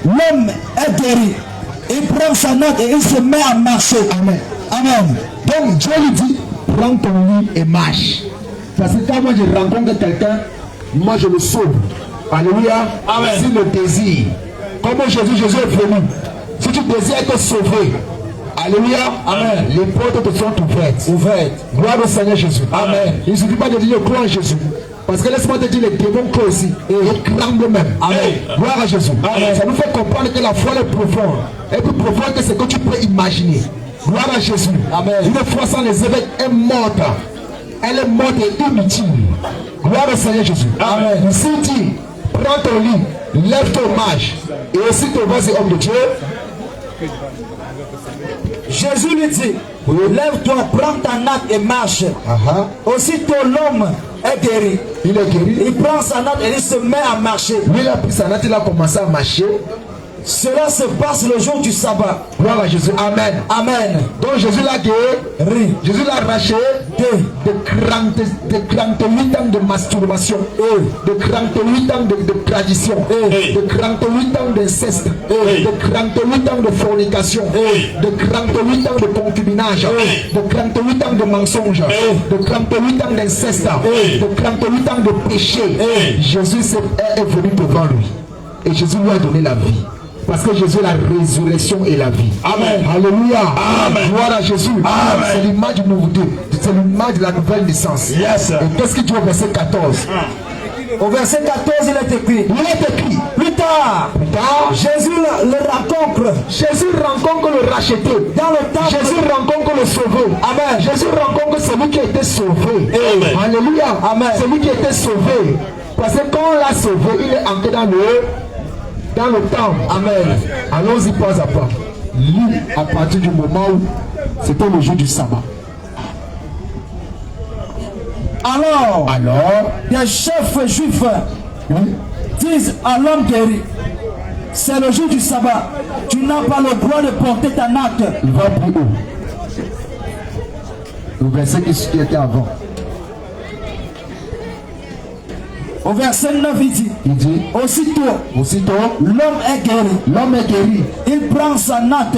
l'homme est guéri. Il prend sa note et il se met à marcher. Amen. Amen. Donc Dieu lui dit, prends ton lit et marche. Parce que quand moi je rencontre quelqu'un, moi je le sauve. Alléluia. Amen. C'est le désir. Comme Jésus est venu. Si tu désires être sauvé, alléluia. Amen. Les portes te sont ouvertes. Gloire au Seigneur Jésus. Amen. Il ne suffit pas de dire crois en Jésus. Parce que laisse-moi te dire, les démons croient aussi. Et ils craignent même. Amen. Gloire à Jésus. Amen. Ça nous fait comprendre que la foi est profonde. Elle est plus profonde que ce que tu peux imaginer. Gloire à Jésus. Amen. Une foi sans les évêques est morte. Elle est morte et inutile. Gloire au Seigneur Jésus. Amen. Ici dit, prends ton lit, lève ton marche. Et aussi ton vas-y homme de Dieu. Jésus lui dit, lève-toi, prends ta natte et marche. Aussitôt l'homme est guéri. Il est guéri. Il prend sa natte et il se met à marcher. Lui, il a pris sa natte, il a commencé à marcher. Cela se passe le jour du sabbat. Gloire à Jésus. Amen. Amen. Donc Jésus l'a guéri. Jésus l'a arraché de 48 ans de masturbation, de 48 ans de tradition, de 48 ans d'inceste, de 48 ans de fornication, de 48 ans de concubinage, de 48 ans de mensonge, de 48 ans d'inceste, de 48 ans de péché. Jésus est venu devant lui et Jésus lui a donné la vie. Parce que Jésus est la résurrection et la vie. Amen. Alléluia. Amen. Gloire à Jésus. C'est l'image du nouveau Dieu. C'est l'image de la nouvelle naissance. Yes. Et qu'est-ce qu'il dit au verset 14? Au verset 14, il est écrit. Il est écrit. Plus tard, Jésus le rencontre. Jésus rencontre le racheté. Dans le temple. Jésus rencontre le sauvé. Amen. Jésus rencontre celui qui a été sauvé. Amen. Alléluia. Amen. Celui qui a été sauvé. Parce que quand on l'a sauvé, il est entré dans le temple. Amen. Allons-y pas à pas. Lis à partir du moment où c'était le jour du sabbat. Alors, des chefs juifs disent à l'homme guéri, c'est le jour du sabbat, tu n'as pas le droit de porter ta natte. Il va plus haut. Le verset qui était avant. Au verset 9, il dit, aussitôt, l'homme est guéri. Il prend sa natte.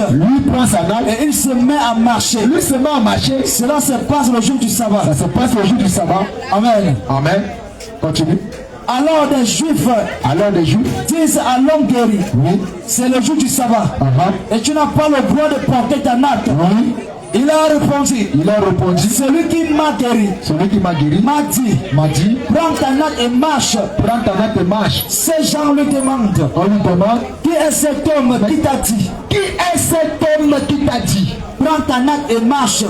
Et il se met à marcher. Cela se passe le jour du sabbat. Ça se passe le jour du sabbat. Amen. Amen. Continue. Alors des juifs disent à l'homme guéri, c'est le jour du sabbat. Et tu n'as pas le droit de porter ta natte. Il a répondu, celui qui m'a guéri, m'a dit, prends ta natte et marche. Ces gens lui demandent, qui est cet homme qui t'a dit? Prends ta natte et marche.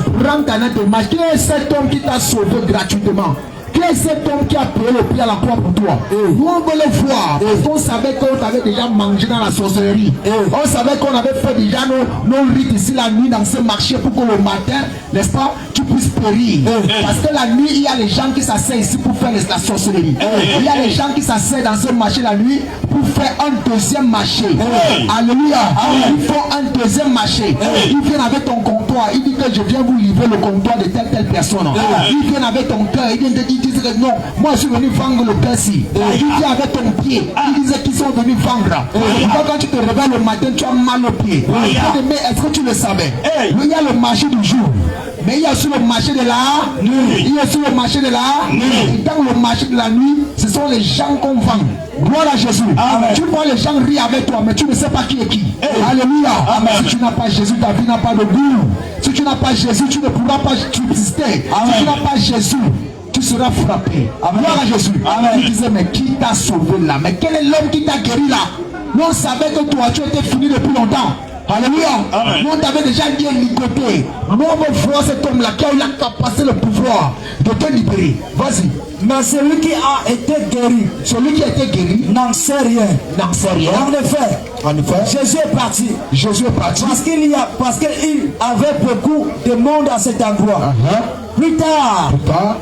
Qui est cet homme qui t'a sauvé gratuitement? Qui est cet homme qui a payé le prix à la croix pour toi? Nous on veut le voir. On savait qu'on avait déjà mangé dans la sorcellerie. On savait qu'on avait fait déjà nos rites ici la nuit dans ce marché pour que le matin, n'est-ce pas, tu puisses périr. Parce que la nuit, il y a les gens qui s'asseyent ici pour faire la sorcellerie. Il y a les gens qui s'asseyent dans ce marché la nuit pour faire un deuxième marché. Alléluia. Ils font un deuxième marché. Ils viennent avec ton comptoir. Ils disent que je viens vous livrer le comptoir de telle personne. Ils viennent avec ton cœur. Ils viennent te dire que non, moi je suis venu vendre le persil. Ils viennent avec ton pied. Ils disent qu'ils sont venus vendre. Quand tu te réveilles le matin, tu as mal au pied. Mais est-ce que tu le savais? Il y a le marché du jour. Mais il y a aussi le marché de la nuit. Il y a aussi le marché de la nuit. Et dans le marché de la nuit, ce sont les gens qu'on vend. Gloire à Jésus. Amen. Tu vois les gens rire avec toi, mais tu ne sais pas qui est qui. Alléluia. Amen. Si tu n'as pas Jésus, ta vie n'a pas de goût. Si tu n'as pas Jésus, tu ne pourras pas subsister. Si tu n'as pas Jésus, tu seras frappé. Gloire à Jésus. Amen. Il disait, mais qui t'a sauvé là? Mais quel est l'homme qui t'a guéri là? Nous on savait que toi, tu étais fini depuis longtemps. Alléluia. Nous on t'avait déjà bien ligoté. Nous on veut voir cet homme là qui a eu la capacité, le pouvoir de te libérer. Vas-y. Mais celui qui a été guéri, celui qui a été guéri, n'en sait rien. n'en sait rien. En effet, Jésus est parti. Jésus est parti. Parce qu'il avait beaucoup de monde à cet endroit. Plus tard,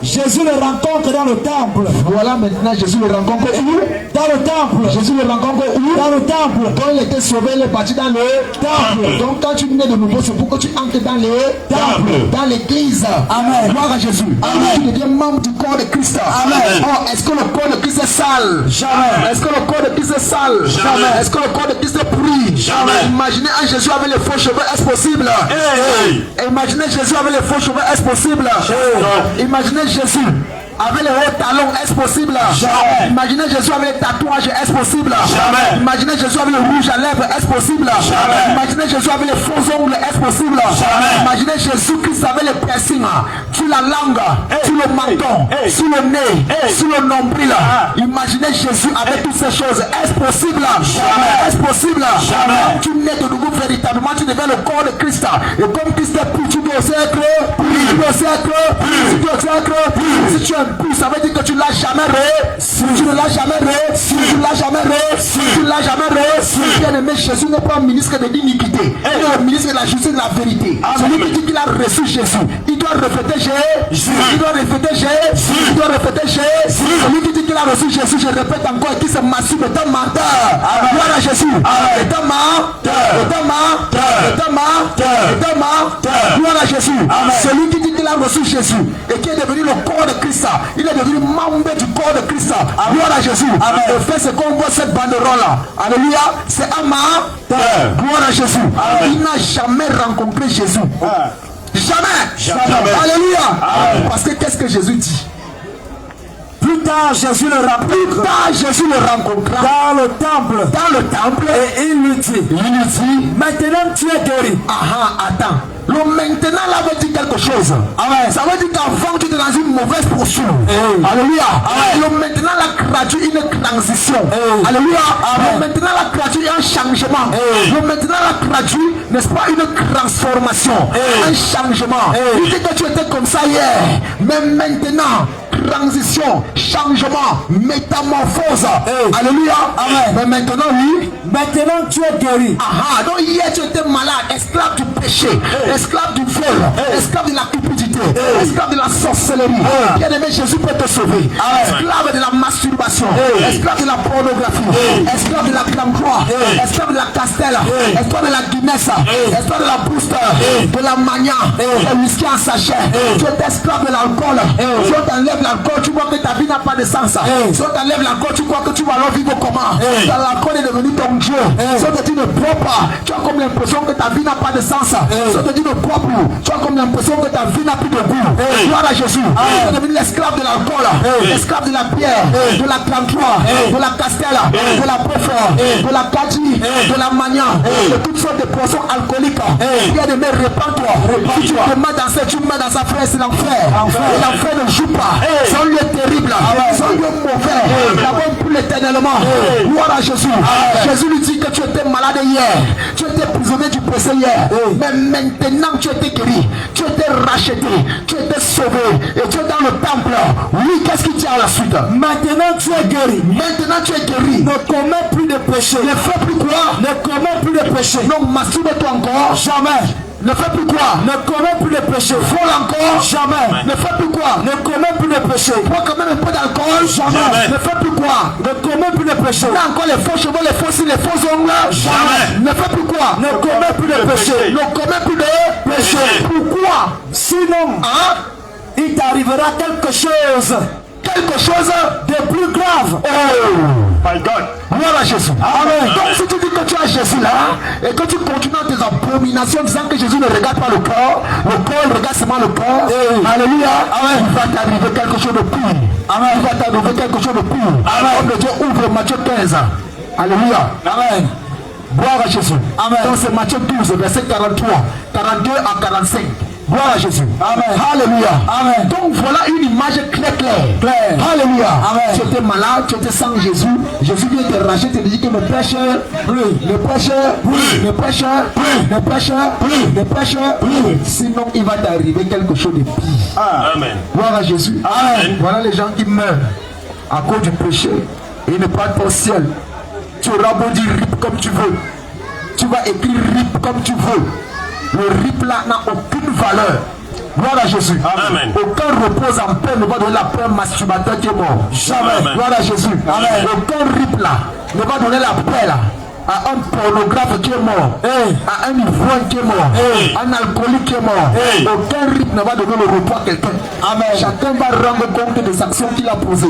Jésus le rencontre dans le temple. Voilà maintenant Jésus le rencontre où? Dans le temple. Jésus le rencontre où? Dans le temple. Quand il était sauvé, il est parti dans le temple. Donc quand tu nais de nouveau, c'est pour que tu entres dans le temple, dans l'église. Amen. Gloire à Jésus. Amen. Tu deviens membre du corps de Christ. Amen. Oh, est-ce que le corps de Christ est sale? Jamais. Est-ce que le corps de Christ est sale? Jamais. Est-ce que le corps de Christ est pourri? Jamais. Imaginez un Jésus avec les faux cheveux, est-ce possible? Imaginez Jésus avec les faux cheveux, est-ce possible? Imaginez Jésus avec les hauts talons, est-ce possible? Jamais. Imaginez Jésus avec les tatouages, est-ce possible? Jamais. Imaginez Jésus avec le rouge à lèvres, est-ce possible? Jamais. Imaginez Jésus avec les faux ongles, est-ce possible? Jamais. Imaginez Jésus Christ avec les piercings sur la langue, sur le menton, sur le nez, sur le nombril. Imaginez Jésus avec toutes ces choses, est-ce possible? Jamais. Est-ce possible? Jamais. Tu nais de nouveau véritablement, tu deviens le corps de Christ. Et comme Christ est pur, tu dois aussi être pur. Tu dois aussi être pur. Tu dois aussi être pur. Si tu es impur, ça veut dire que tu ne l'as jamais reçu. Tu ne l'as jamais reçu. Tu ne l'as jamais reçu. Tu ne l'as jamais reçu. Bien aimé, Jésus n'est pas un ministre de l'iniquité. Il est le ministre de la justice et de la vérité. Celui qui dit qu'il a reçu Jésus, il doit répéter Jésus. Il doit répéter Jésus. Il doit répéter Jésus. Celui qui dit qu'il a reçu Jésus, je répète encore, qui se masturbe est un menteur. Gloire à Jésus. Est un menteur. Est un menteur. Est un menteur. Est un menteur. Gloire à Jésus. Celui qui dit qu'il a reçu Jésus et qui est devenu le corps de Christ, il est devenu membre du corps de Christ. Gloire à Jésus. Et fait ce qu'on voit cette banderole là. Alléluia. C'est un menteur. Gloire à Jésus. Il n'a jamais rencontré Jésus. Jamais. Alléluia. Parce que qu'est-ce que Jésus dit? Plus tard, Jésus le rencontra dans le temple. Dans le temple. Et il lui dit, maintenant tu es guéri. Attends. Le maintenant là veut dire quelque chose. Amen. Ça veut dire qu'avant tu étais dans une mauvaise posture. Alléluia. Le maintenant là traduit une transition. Alléluia. Le maintenant là traduit un changement. Le maintenant là traduit, n'est-ce pas, une transformation. Un changement. Il dit que tu étais comme ça hier. Mais maintenant, transition, changement, métamorphose. Alléluia. Amen. Mais maintenant, oui. Maintenant tu es guéri. Donc hier tu étais malade, esclave du péché, esclave du vol, esclave de la cupidité, esclave de la sorcellerie. Bien aimé, Jésus peut te sauver. Esclave de la masturbation, esclave de la pornographie, esclave de la clamcroix, esclave de la castelle, esclave de la guinness, esclave de la booster, de la mania, de whisky en sachet. Tu es esclave de l'alcool. Si on t'enlève l'alcool, tu vois que ta vie n'a pas de sens. Si on t'enlève l'alcool, tu crois que tu vas alors vivre comment? L'alcool est devenu ton Dieu. Si on te dit ne bois pas, tu as comme l'impression que ta vie n'a pas de sens. Si on te dit ne bois plus, tu as comme l'impression que ta vie n'a plus de goût. Gloire à Jésus. Tu es devenu l'esclave de l'alcool, l'esclave de la bière, de la clamcroix, de la castelle, de la beaufort, de la kadi, de la mania, de toutes sortes de poissons alcooliques. Bien aimé, répands-toi. Si tu te mets dans cette, tu mets dans sa frère, c'est l'enfer. Et l'enfer ne joue pas. C'est un lieu terrible. C'est un lieu mauvais. D'abord pour l'éternellement. Gloire à Jésus. Jésus lui dit que tu étais malade hier. Tu étais prisonnier du péché hier. Mais maintenant tu étais guéri. Tu étais racheté. Tu étais sauvé. Et tu es dans le temple. Oui, qu'est-ce qui tient à la suite? Maintenant tu es guéri. Maintenant tu es guéri. Ne commets plus de péché. Ne fais plus quoi? Ne commets plus de péché. Non, masturbe-toi encore. Jamais. Ne fais plus quoi? Ne commets plus de péché. Vole encore. Jamais. Ne fais plus quoi? Ne commets plus de péché. Bois quand même un peu d'alcool. Jamais. Ne fais plus quoi? Ne commets plus de péché. Là encore les faux cheveux, les faux cils, les faux ongles. Jamais. Ne fais plus quoi? Ne commets plus de péché. Ne commets plus de péché. Pourquoi? Sinon, il t'arrivera quelque chose. Quelque chose de plus grave. My God. Gloire à Jésus. Amen. Donc si tu dis que tu as Jésus là et que tu continues dans tes abominations disant que Jésus ne regarde pas le corps regarde seulement le corps. Alléluia. Amen. Il va t'arriver quelque chose de pire. Amen. Il va t'arriver quelque chose de pire. Amen. Comme le Dieu ouvre Matthieu 15. Alléluia. Amen. Gloire à Jésus. Amen. Donc c'est Matthieu 12, verset 43, 42 à 45. Gloire à Jésus. Amen. Alléluia. Amen. Donc voilà une image claire. Alléluia. Amen. Tu étais malade, tu étais sans Jésus. Jésus vient te racheter, te dit que ne prêche plus. Ne prêche plus. Ne prêche plus. Ne prêche plus. Ne prêche plus. Sinon, il va t'arriver quelque chose de pire. Amen. Gloire à Jésus. Amen. Voilà les gens qui meurent à cause du péché. Et ils ne partent pas au ciel. Tu auras beau dire rip comme tu veux. Tu vas écrire rip comme tu veux. Le rip là n'a aucune valeur. Gloire à Jésus. Amen. Aucun repose en paix ne va donner la paix à un masturbateur qui est mort. Jamais. Amen. Gloire à Jésus. Amen. Aucun rip là ne va donner la paix là à un pornographe qui est mort, à un ivrogne qui est mort, à un alcoolique qui est mort. Aucun rip ne va donner le repos à quelqu'un. Amen. Chacun va rendre compte des actions qu'il a posées.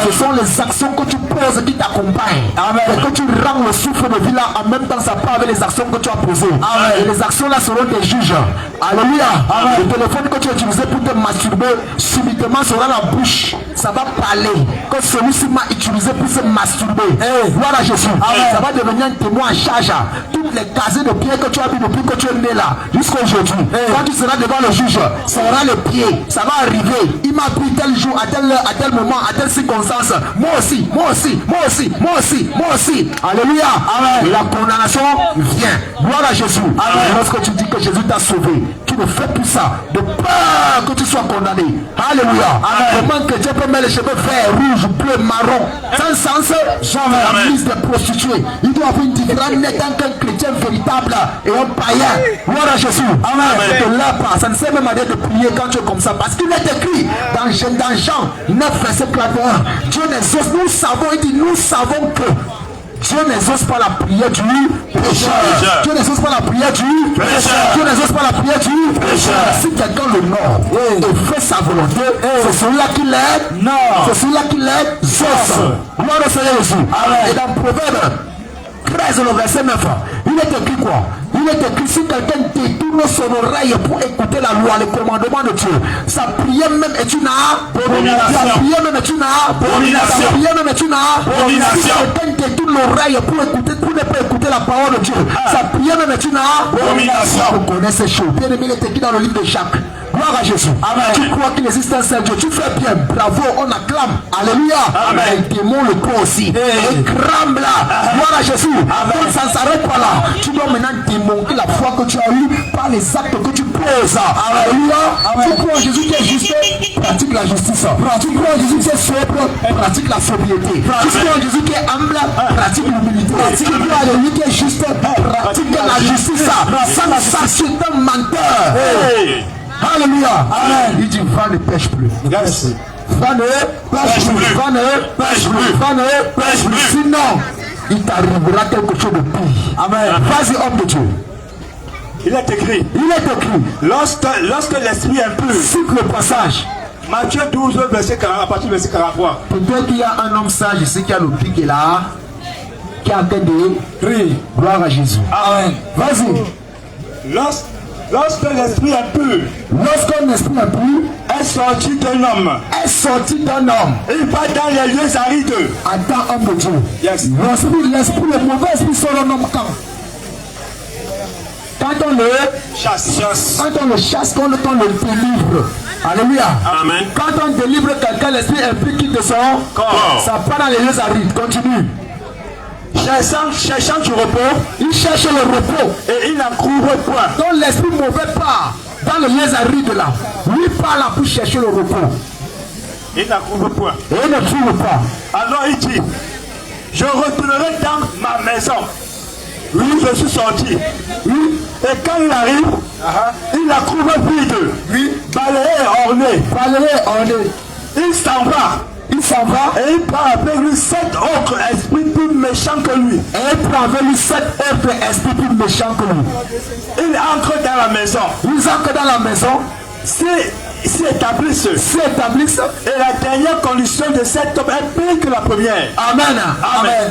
Ce sont les actions que tu poses qui t'accompagnent. Et que tu rends le souffle de vie là, en même temps ça part avec les actions que tu as posées. Et les actions là seront des juges. Alléluia. Le téléphone que tu as utilisé pour te masturber, subitement sera la bouche. Ça va parler que celui-ci m'a utilisé pour se masturber. Gloire à Jésus. Ça va devenir un témoin en charge. Toutes les casiers de pieds que tu as vu depuis que tu es né là, jusqu'à aujourd'hui. Quand tu seras devant le juge, ça aura les pieds. Ça va arriver. Il m'a pris tel jour, à telle heure, à tel moment, à telle circonstance. Moi aussi, moi aussi, moi aussi, moi aussi, moi aussi. Alléluia. Et la condamnation vient. Gloire à Jésus. Et lorsque tu dis que Jésus t'a sauvé, tu ne fais plus ça de peur que tu sois condamné. Alléluia. Comment que Dieu peut mettre les cheveux verts, rouges, bleus, marron, sans sens? Jamais. La liste des prostituées. Il doit avoir une différence nette entre un chrétien véritable et un païen. Gloire à Jésus. Amen. Ne te lève pas. Ça ne sert même à dire de prier quand tu es comme ça. Parce qu'il est écrit dans Jean 9, verset 41. Dieu n'exauce. Nous savons, il dit, nous savons que Dieu n'exauce pas la prière du pécheur. Dieu n'exauce pas la prière du pécheur. Dieu n'exauce pas la prière du pécheur. Si quelqu'un l'honore et fait sa volonté, c'est celui-là qui l'aide. Non. C'est celui-là qui l'aide. Gloire au Seigneur Jésus. Et dans Proverbe 13, le verset 9, il est écrit quoi? Il est écrit, si quelqu'un détourne son oreille pour écouter la loi, les commandements de Dieu, sa prière même est une abomination. Sa prière même est une abomination. Sa prière même est une abomination. Si quelqu'un détourne l'oreille pour écouter, pour ne pas écouter la parole de Dieu, sa prière même est une abomination. Vous connaissez ces choses. Bien aimé, il est écrit dans le livre de Jacques. Gloire à Jésus. Amen. Tu crois qu'il existe un seul Dieu. Tu fais bien. Bravo. On acclame. Alléluia. Amen. Le démon le croit aussi. Et crame là. Gloire à Jésus. Donc ça ne s'arrête pas là. Tu dois maintenant démontrer la foi que tu as eue par les actes que tu poses. Alléluia. Tu crois en Jésus qui est juste, pratique la justice. Tu crois en Jésus qui est sobre, pratique la sobriété. Tu crois en Jésus qui est humble, pratique l'humilité. Tu crois en Jésus qui est juste, pratique la justice. Ça c'est un menteur. Alléluia. Amen. Il dit, va ne pêche plus. Yes. Va ne pêche plus. Va ne pêche plus. Va ne pêche plus. Sinon, il t'arrivera quelque chose de pire. Amen. Vas-y, homme de Dieu. Il est écrit. Il est écrit. Lorsque l'esprit impur. Cite le passage. Matthieu 12, verset 40, à partir du verset 43. Peut-être qu'il y a un homme sage ici qui a le pic et là, qui a en train de prier. Gloire à Jésus. Amen. Vas-y. Lorsque l'esprit impur, lorsqu'un esprit impur est sorti d'un homme, il va dans les lieux arides. Attends, homme de Dieu. Yes. L'esprit, le mauvais esprit sort un homme quand on le chasse. Quand on le chasse, quand on le délivre. Alléluia. Amen. Quand on délivre quelqu'un, l'esprit impur quitte de son corps. Ça part dans les lieux arides. Continue. Cherchant du repos, il cherche le repos et il n'accroît point. Donc l'esprit mauvais part dans le lieu aride là. Lui part là pour chercher le repos. Il n'accroît point. Et il ne trouve pas. Alors il dit, je retournerai dans ma maison. Oui, je suis sorti. Oui. Et quand il arrive, il la trouve vide. Oui. Balayé, orné. Il s'en va. Et il prend avec lui 7 autres esprits plus méchants que lui. Et il prend avec lui 7 autres esprits plus méchants que lui. Il entre dans la maison. Ils entrent dans la maison. S'y établissent. Et la dernière condition de cet homme est pire que la première. Amen.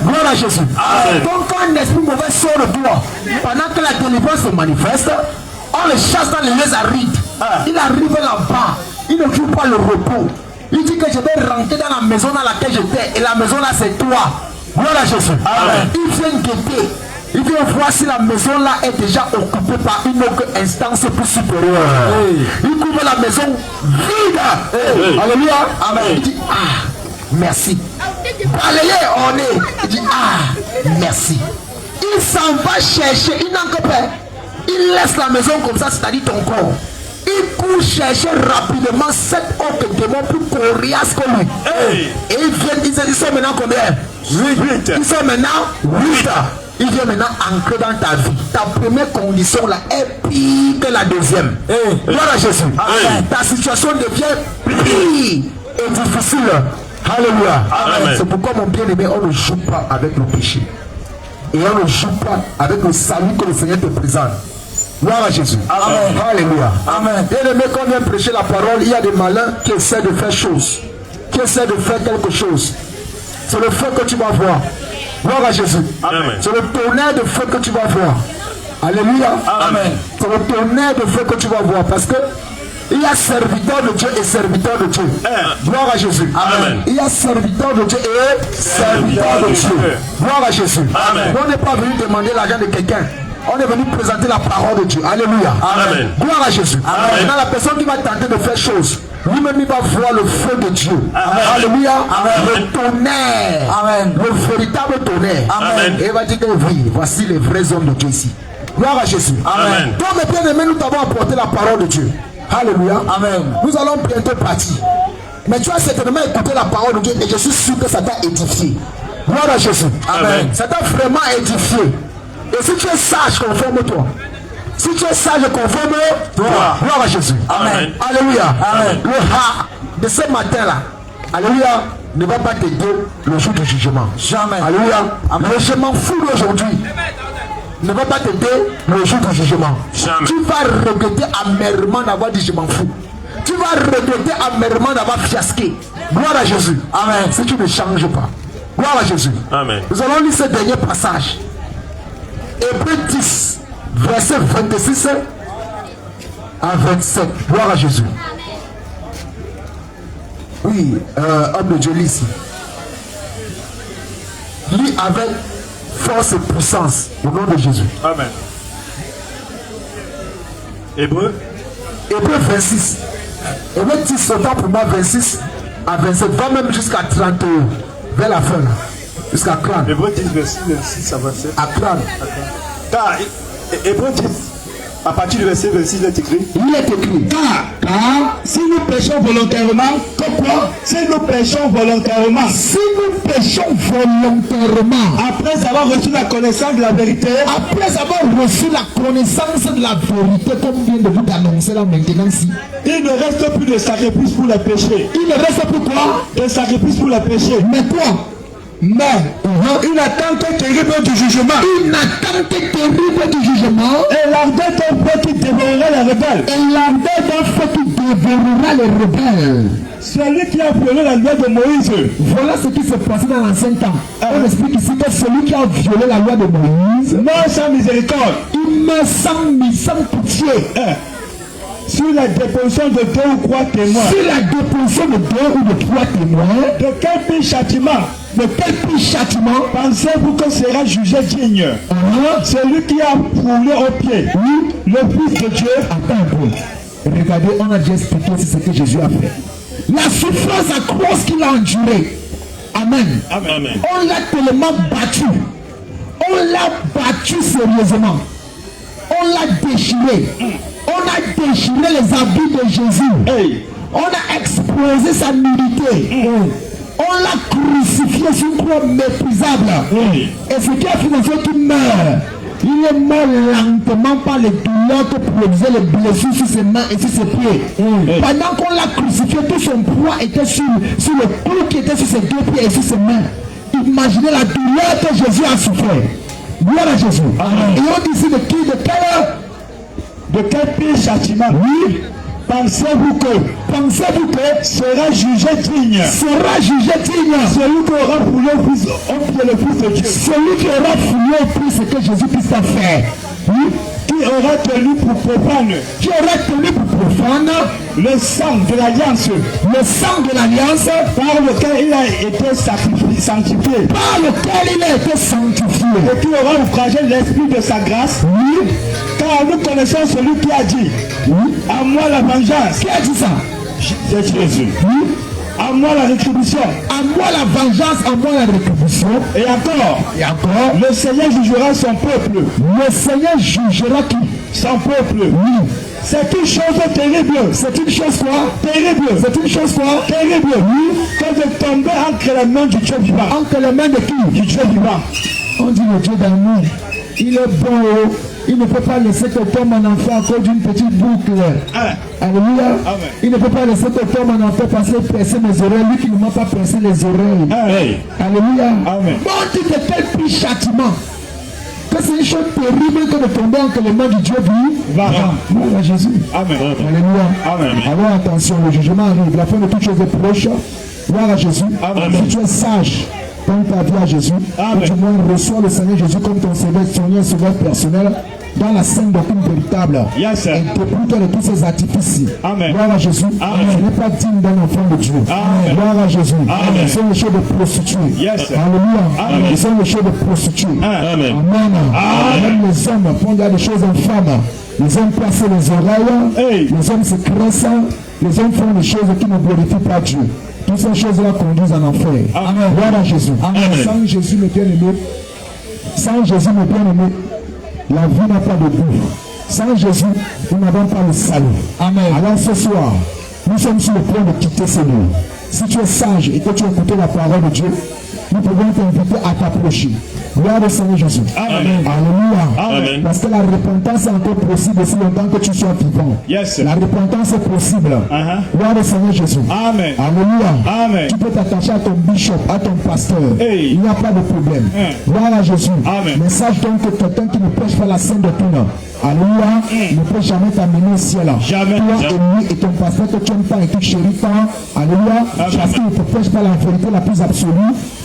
Gloire à Jésus. Amen. Donc quand un esprit mauvais sort de toi, pendant que la délivrance se manifeste, on le chasse dans les lieux arides. Il arrive là-bas. Il ne trouve pas le repos. Il dit que je vais rentrer dans la maison dans laquelle j'étais. Et la maison là c'est toi. Gloire à Jésus. Amen. Il vient guetter. Il vient voir si la maison là est déjà occupée par une autre instance plus supérieure. Il trouve la maison vide. Alléluia. Amen. Il dit ah, merci. Balayé, on est. Il dit ah, merci. Il s'en va chercher, il n'en peut pas. Il laisse la maison comme ça, c'est-à-dire ton corps. Il court chercher rapidement 7 autres démons plus coriaces que lui. Et ils sont maintenant combien? 8. Ils sont maintenant 8. Il vient maintenant ancrer dans ta vie. Ta première condition là est pire que la deuxième. Gloire à Jésus. Ta situation devient pire et difficile. Alléluia. C'est pourquoi mon bien-aimé, on ne joue pas avec le péché. Et on ne joue pas avec le salut que le Seigneur te présente. Gloire à Jésus. Amen. Alléluia. Amen. Bien-aimé, quand on vient prêcher la parole, il y a des malins qui essaient de faire chose. Qui essaient de faire quelque chose. C'est le feu que tu vas voir. Gloire à Jésus. Amen. C'est le tonnerre de feu que tu vas voir. Alléluia. Amen. C'est le tonnerre de feu que tu vas voir. Parce que il y a serviteur de Dieu et serviteur de Dieu. Gloire à Jésus. Amen. Il y a serviteur de Dieu et serviteur de Dieu. Gloire à Jésus. Amen. On n'est pas venu demander l'argent de quelqu'un. On est venu présenter la parole de Dieu. Alléluia. Amen. Gloire à Jésus. Amen. Maintenant, la personne qui va tenter de faire chose, lui-même il va voir le feu de Dieu. Amen. Alléluia. Amen. Le tonnerre. Amen. Le véritable tonnerre. Amen. Et il va dire que oui, voici les vrais hommes de Dieu ici. Gloire à Jésus. Amen. Toi, mes bien-aimés, nous t'avons apporté la parole de Dieu. Alléluia. Amen. Nous allons bientôt partir. Mais tu as certainement écouté la parole de Dieu et je suis sûr que ça t'a édifié. Gloire à Jésus. Amen. Ça t'a vraiment édifié. Et si tu es sage, conforme-toi. Si tu es sage, conforme-toi. Gloire à Jésus. Amen. Alléluia. Amen. Le ha de ce matin-là, alléluia, ne va pas t'aider le jour du jugement. Jamais. Alléluia. Amen. Le je m'en fous d'aujourd'hui ne va pas t'aider le jour du jugement. Jamais. Tu vas regretter amèrement d'avoir dit je m'en fous. Tu vas regretter amèrement d'avoir fiasqué. Gloire à Jésus. Amen. Si tu ne changes pas. Gloire à Jésus. Amen. Nous allons lire ce dernier passage. Hébreux 10, verset 26 à 27. Gloire à Jésus. Oui, homme de Dieu, lis ici. Lis avec force et puissance au nom de Jésus. Amen. Hébreux 26. Hébreux 10, sautant pour moi 26 à 27. Va même jusqu'à 30, vers la fin là. Jusqu'à 30. Hébreux 10, verset 26 à 27. À 30. Car Hébreux 10, à partir du verset 26, il est écrit. Il est écrit. Car si nous péchons volontairement, pourquoi? Si nous péchons volontairement. Si nous péchons volontairement. Après avoir reçu la connaissance de la vérité. Après avoir reçu la connaissance de la vérité, comme vient de vous annoncer là maintenant ici. Il ne reste plus de sacrifice pour les péchés. Il ne reste plus quoi? De sacrifice pour les péchés. Mais quoi? Mais une attente terrible du jugement. Une attente terrible du jugement. Et l'ardeur d'un feu qui dévorera les rebelles. Et l'ardeur d'un feu qui dévorera les rebelles. Celui qui a violé la loi de Moïse. Voilà ce qui s'est passé dans l'ancien temps. On explique ici que celui qui a violé la loi de Moïse meurt sans miséricorde. Il meurt sans pitié. Sur la déposition de 2 ou 3 témoins. Sur la déposition de 2 ou de 3 témoins. De quel pire châtiment? De quel pire châtiment? Pensez-vous que sera jugé digne? Celui qui a foulé au pied. Oui, le Fils de Dieu. Attends un peu. Regardez, on a déjà expliqué ce que Jésus a fait. La souffrance atroce qu'il a endurée. Amen. Amen. On l'a tellement battu. On l'a battu sérieusement. On l'a déchiré. On a déchiré les habits de Jésus. Hey. On a exposé sa nudité. On l'a crucifié sur une croix méprisable. Et ce qui a fait dans ce qui meurt, il est mort lentement par les douleurs que produisaient les blessures sur ses mains et sur ses pieds. Pendant qu'on l'a crucifié, tout son poids était sur le clou qui était sur ses 2 pieds et sur ses mains. Imaginez la douleur que Jésus a souffert. Gloire à Jésus. Et on dit ici de qui? De quel pire châtiment? Oui. Pensez-vous que sera jugé digne? Celui qui aura foulé au pied le Fils de Dieu. Celui qui aura foulé au pied ce que Jésus-Christ a fait. Oui. Qui aura tenu pour profane? Le sang de l'alliance. Par lequel il a été sacrifié. sanctifié. Par lequel il a été sanctifié. Et qui aura ouvragé l'esprit de sa grâce. Oui. Car nous connaissons celui qui a dit, Oui. à moi la vengeance. Qui a dit ça? C'est Jésus. Oui. À moi la rétribution. À moi la vengeance, à moi la rétribution. Et encore, le Seigneur jugera son peuple. Le Seigneur jugera qui? Son peuple. Oui. C'est une chose terrible. C'est une chose quoi? Terrible. C'est une chose quoi? Terrible. Oui. Que de tomber entre les mains du Dieu vivant. Entre les mains de qui? Du Dieu vivant. On dit le Dieu d'amour. Il est bon. Il ne peut pas laisser que tombe un enfant à cause d'une petite boucle. Alléluia. Amen. Il ne peut pas laisser que tombe un enfant parce qu'il percer mes oreilles. Lui qui ne m'a pas percé les oreilles. Amen. Alléluia. Amen. Bon, tu te quel plus châtiment. Que c'est une chose terrible que de tomber entre les mains du Dieu vivant. Gloire à Jésus. Amen. Alléluia. Amen. Alors attention, le jugement arrive. La fin de toute chose est proche. Gloire à Jésus. Amen. Si tu es sage, donne ta vie à Jésus. Amen. Et du moins reçois le Seigneur Jésus comme ton sauveur personnel dans la scène doctrine véritable. Yes, sir. Et dépouille-toi de tous ces artifices. Amen. Gloire à Jésus. Amen. Tu n'es pas digne d'un enfant de Dieu. Amen. Gloire à Jésus. Amen. Ils sont les choses de prostituées. Yes, sir. Alléluia. Amen. Ils sont les choses de prostituées. Amen. Amen. Même les hommes font des choses infâmes. Les hommes placent les oreilles. Hey. Les hommes se cressent. Les hommes font des choses qui ne glorifient pas Dieu. Toutes ces choses-là conduisent en enfer. Amen. Gloire à Jésus. Amen. Sans Jésus, mes bien-aimés, sans Jésus, mes bien-aimés, la vie n'a pas de but. Sans Jésus, nous n'avons pas le salut. Amen. Alors ce soir, nous sommes sur le point de quitter ce lieu. Si tu es sage et que tu écoutes la parole de Dieu, nous pouvons t'inviter à t'approcher. Gloire au Seigneur Jésus. Amen. Alléluia. Amen. Parce que la repentance est encore possible aussi longtemps que tu sois vivant. Yes. La repentance est possible. Gloire au Seigneur Jésus. Amen. Alléluia. Amen. Tu peux t'attacher à ton bishop, à ton pasteur. Hey. Il n'y a pas de problème. Gloire à Jésus. Amen. Mais sache donc que quelqu'un qui ne prêche pas la sainte doctrine, alléluia, ne peut jamais t'amener au ciel. Jamais. Toi et lui et ton pasteur que tu n'aimes pas et que tu chéris pas, alléluia, parce qu'il ne te prêche pas la vérité la plus absolue,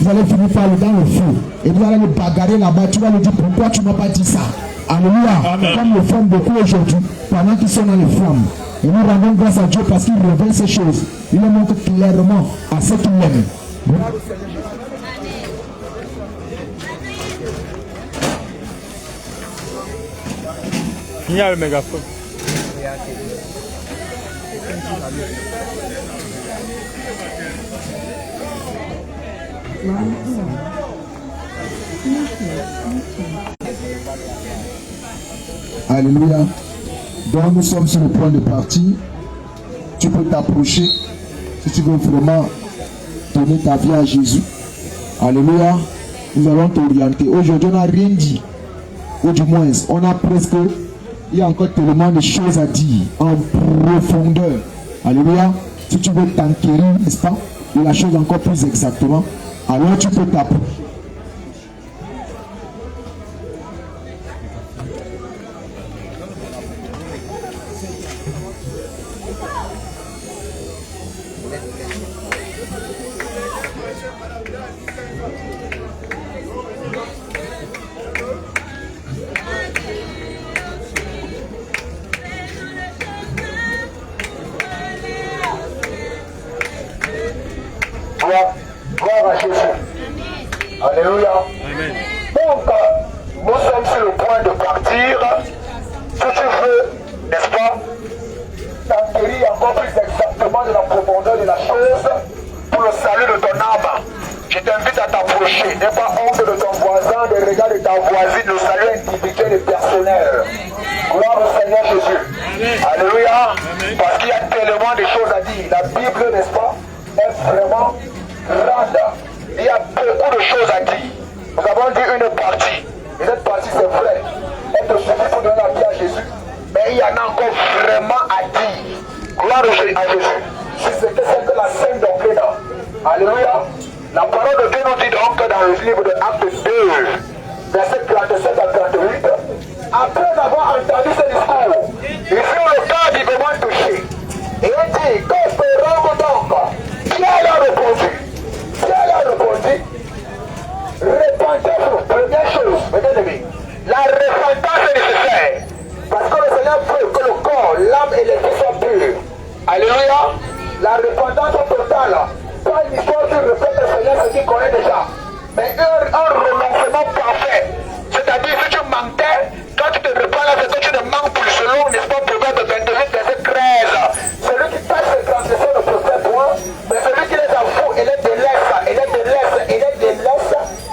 vous allez finir par aller dans le feu. Et vous allez le bagarrer là-bas, tu vas lui dire pourquoi tu ne m'as pas dit ça. Alléluia. Amen. Comme le font beaucoup aujourd'hui, pendant qu'ils sont dans les flammes. Et nous rendons grâce à Dieu parce qu'il révèle ces choses. Il le montre clairement à ceux qui l'aiment. Il y a le mégaphone. Alléluia. Donc nous sommes sur le point de partir. Tu peux t'approcher si tu veux vraiment donner ta vie à Jésus. Alléluia. Nous allons t'orienter. Aujourd'hui, on n'a rien dit. Ou du moins, on a presque... Il y a encore tellement de choses à dire en profondeur. Alléluia. Si tu veux t'enquérir, n'est-ce pas, de la chose encore plus exactement, alors tu peux t'approcher. Gloire à Jésus. Alléluia. Amen. Donc, nous sommes sur le point de partir. Si tu veux, n'est-ce pas, t'enquérir encore plus exactement de la profondeur de la chose pour le salut de ton âme, je t'invite à t'approcher. N'aie pas honte de ton voisin, des regards de ta voisine, le salut individuel et personnel. Gloire au Seigneur Jésus. Alléluia. Parce qu'il y a tellement de choses à dire. La Bible, n'est-ce pas, est vraiment grande. Il y a beaucoup de choses à dire. Nous avons dit une partie. Et cette partie, c'est vrai. Elle te suffit pour donner la vie à Jésus. Mais il y en a encore vraiment à dire. Gloire à Jésus. Si c'était ce que la Sainte Doctrine. Alléluia. La parole de Dieu nous dit donc dans le livre de Actes 2, versets 37 à 38. Après avoir entendu ce discours, ils furent le cœur vivement touché. Et il dit, que ferons-nous donc? Pierre leur répondu. Repentez-vous, première chose, mes bien-aimés. La repentance est nécessaire. Parce que le Seigneur veut que le corps, l'âme et l'esprit soient purs. Alléluia. La repentance totale. Pas une histoire qui reflète le Seigneur, ce qu'il connaît déjà. mais un renoncement parfait. C'est-à-dire, si tu mentais, quand tu te reprends là, c'est que tu ne manques plus, selon, n'est-ce pas, Proverbe 28, verset 13. Celui qui passe ses transgressions ne possède point, mais celui qui les avoue et les délaisse,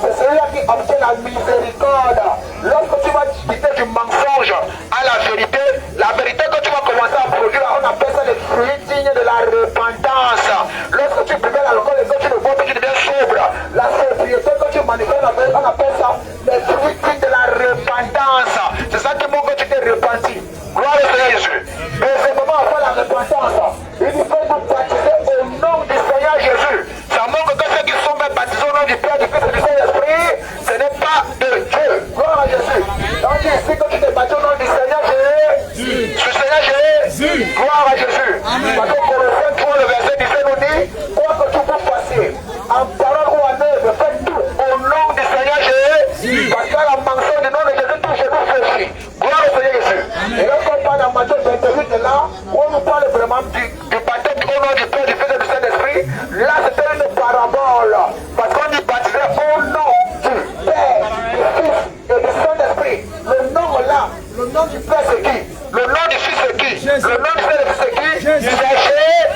c'est celui-là qui obtient la miséricorde. Lorsque tu vas quitter du mensonge à la vérité que tu vas commencer à produire, on appelle ça les fruits dignes de la repentance. Lorsque tu buvais l'alcool et que tu le bois, tu deviens sobre. La sobriété que tu manifestes, on appelle ça les fruits dignes de la repentance. C'est ça qui montre que tu t'es repenti. Gloire au Seigneur Jésus. Deuxièmement, après la repentance, il dit que vous baptisez au nom du Seigneur Jésus. Ça montre que ceux qui sont baptisés au nom du Père, du Fils et du Saint-Esprit, ce n'est pas de Dieu. Gloire à Jésus. Donc ici que tu t'es baptisé au nom du Seigneur Jésus. Du Seigneur Jésus. Gloire à Jésus. Parce que Colossiens 3, le verset 17 nous dit, quoi que tout vous fassiez, en parole ou en œuvre, faites tout au nom du Seigneur Jésus. Parce que la mention du nom de Jésus, tout chez nous fléchit. Gloire au Seigneur Jésus. Et lorsqu'on parle dans Matthieu 28 là, on nous parle vraiment du baptême au nom du Père, du Fils et du Saint-Esprit. Là, c'était une parabole. Parce qu'on dit baptiser au nom du Père, du Fils et du Saint-Esprit. Le nom là, le nom du Père c'est qui? Le nom du Fils c'est qui? Jésus. Le nom du Saint-Esprit c'est qui? Jésus.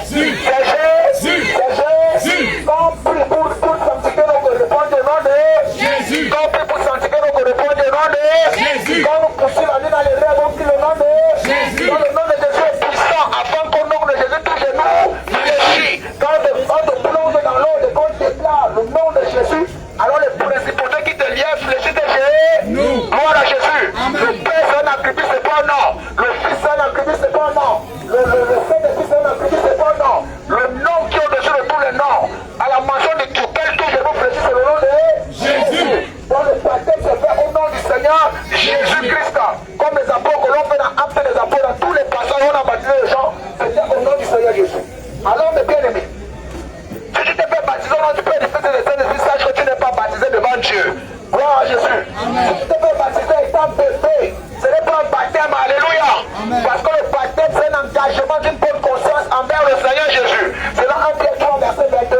C'est Jésus. Quand prie pour sanctifier nos correspondants au nom de Jésus. Quand prie pour sanctifier nos correspondants au nom de Jésus. Quand nous poussons la nuit dans les rêves, on prie le nom de Jésus. Quand le nom de Jésus est puissant, afin qu'au nom de Jésus, tout genou fléchit. Quand on te plonge dans l'eau et qu'on déclare le nom de Jésus, alors les principautés qui te lièrent fléchissent de Jésus. Gloire à Jésus. Amen. Le Père c'est un attribut, c'est pas un nom. Le Fils c'est un attribut, c'est pas un nom. Le Saint-Esprit c'est un attribut, c'est pas un nom. Le nom qui est au-dessus de tous les noms. À la mention de tout genou fléchit, c'est le nom de Jésus. Donc le baptême se fait au nom du Seigneur Jésus-Christ. Comme les apôtres que l'on fait dans Actes des apôtres, dans tous les passages où on a baptisé les gens, c'était au nom du Seigneur Jésus. Alors mes bien-aimés, si tu t'es fait baptiser au nom du Père, du Fils et du Saint-Esprit, sache que tu n'es pas baptisé devant Dieu. Gloire à Jésus. Amen. Si tu t'es fait baptiser étant bébé, ce n'est pas un baptême, alléluia. Amen. Parce que le baptême, c'est un engagement d'une bonne conscience envers le Seigneur Jésus. C'est là 1 Pierre 3, verset 22.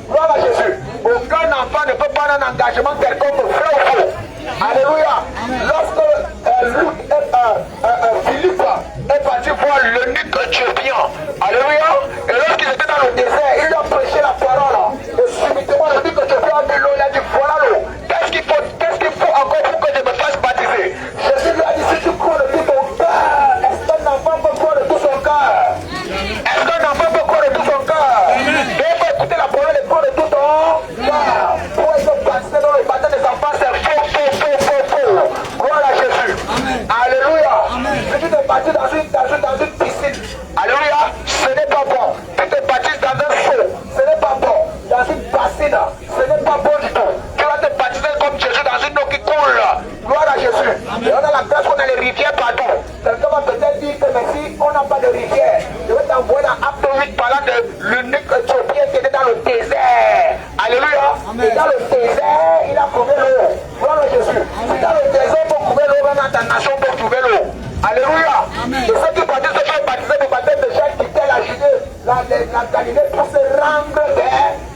Gloire à Jésus. Aucun enfant ne peut prendre un engagement quelconque, vrai ou faux. Alléluia. Lorsque Philippe est parti voir l'eunuque éthiopien, alléluia, et lorsqu'il était dans le désert, il lui a prêché la parole, et subitement l'eunuque éthiopien a vu l'eau, il a dit voilà l'eau, qu'est-ce qu'il faut encore pour que je me fasse baptiser? Jésus lui a dit si tu crois de tout ton cœur, est-ce qu'un enfant peut croire de tout son cœur? Est-ce qu'un enfant peut croire de tout son cœur? Il faut écouter la parole et croire de tout ton cœur. Pour être baptisé dans le baptême des enfants, c'est faux. Gloire à Jésus. Amen. Alléluia. Amen. Si tu te baptises dans une piscine, alléluia, ce n'est pas bon. Si tu te baptises dans un seau, ce n'est pas bon. Dans une bassine, ce n'est pas bon du tout. Tu vas te baptiser comme Jésus dans une eau qui coule. Gloire à Jésus. Amen. Et on a la grâce qu'on a les rivières partout. Quelqu'un va peut-être dire que merci, on n'a pas de rivière. Je vais t'envoyer dans Acte 8 parlant de l'unique éthiopien qui était dans le désert. Alléluia. Amen. Et dans le désert, il a trouvé l'eau. Gloire à Jésus. Si dans le désert, pour trouver l'eau, dans ta nation, pour trouver l'eau. Alléluia. Amen. Et ceux qui baptisent se font baptiser le baptême de Jean qui était la Judée, la Galilée, pour se rendre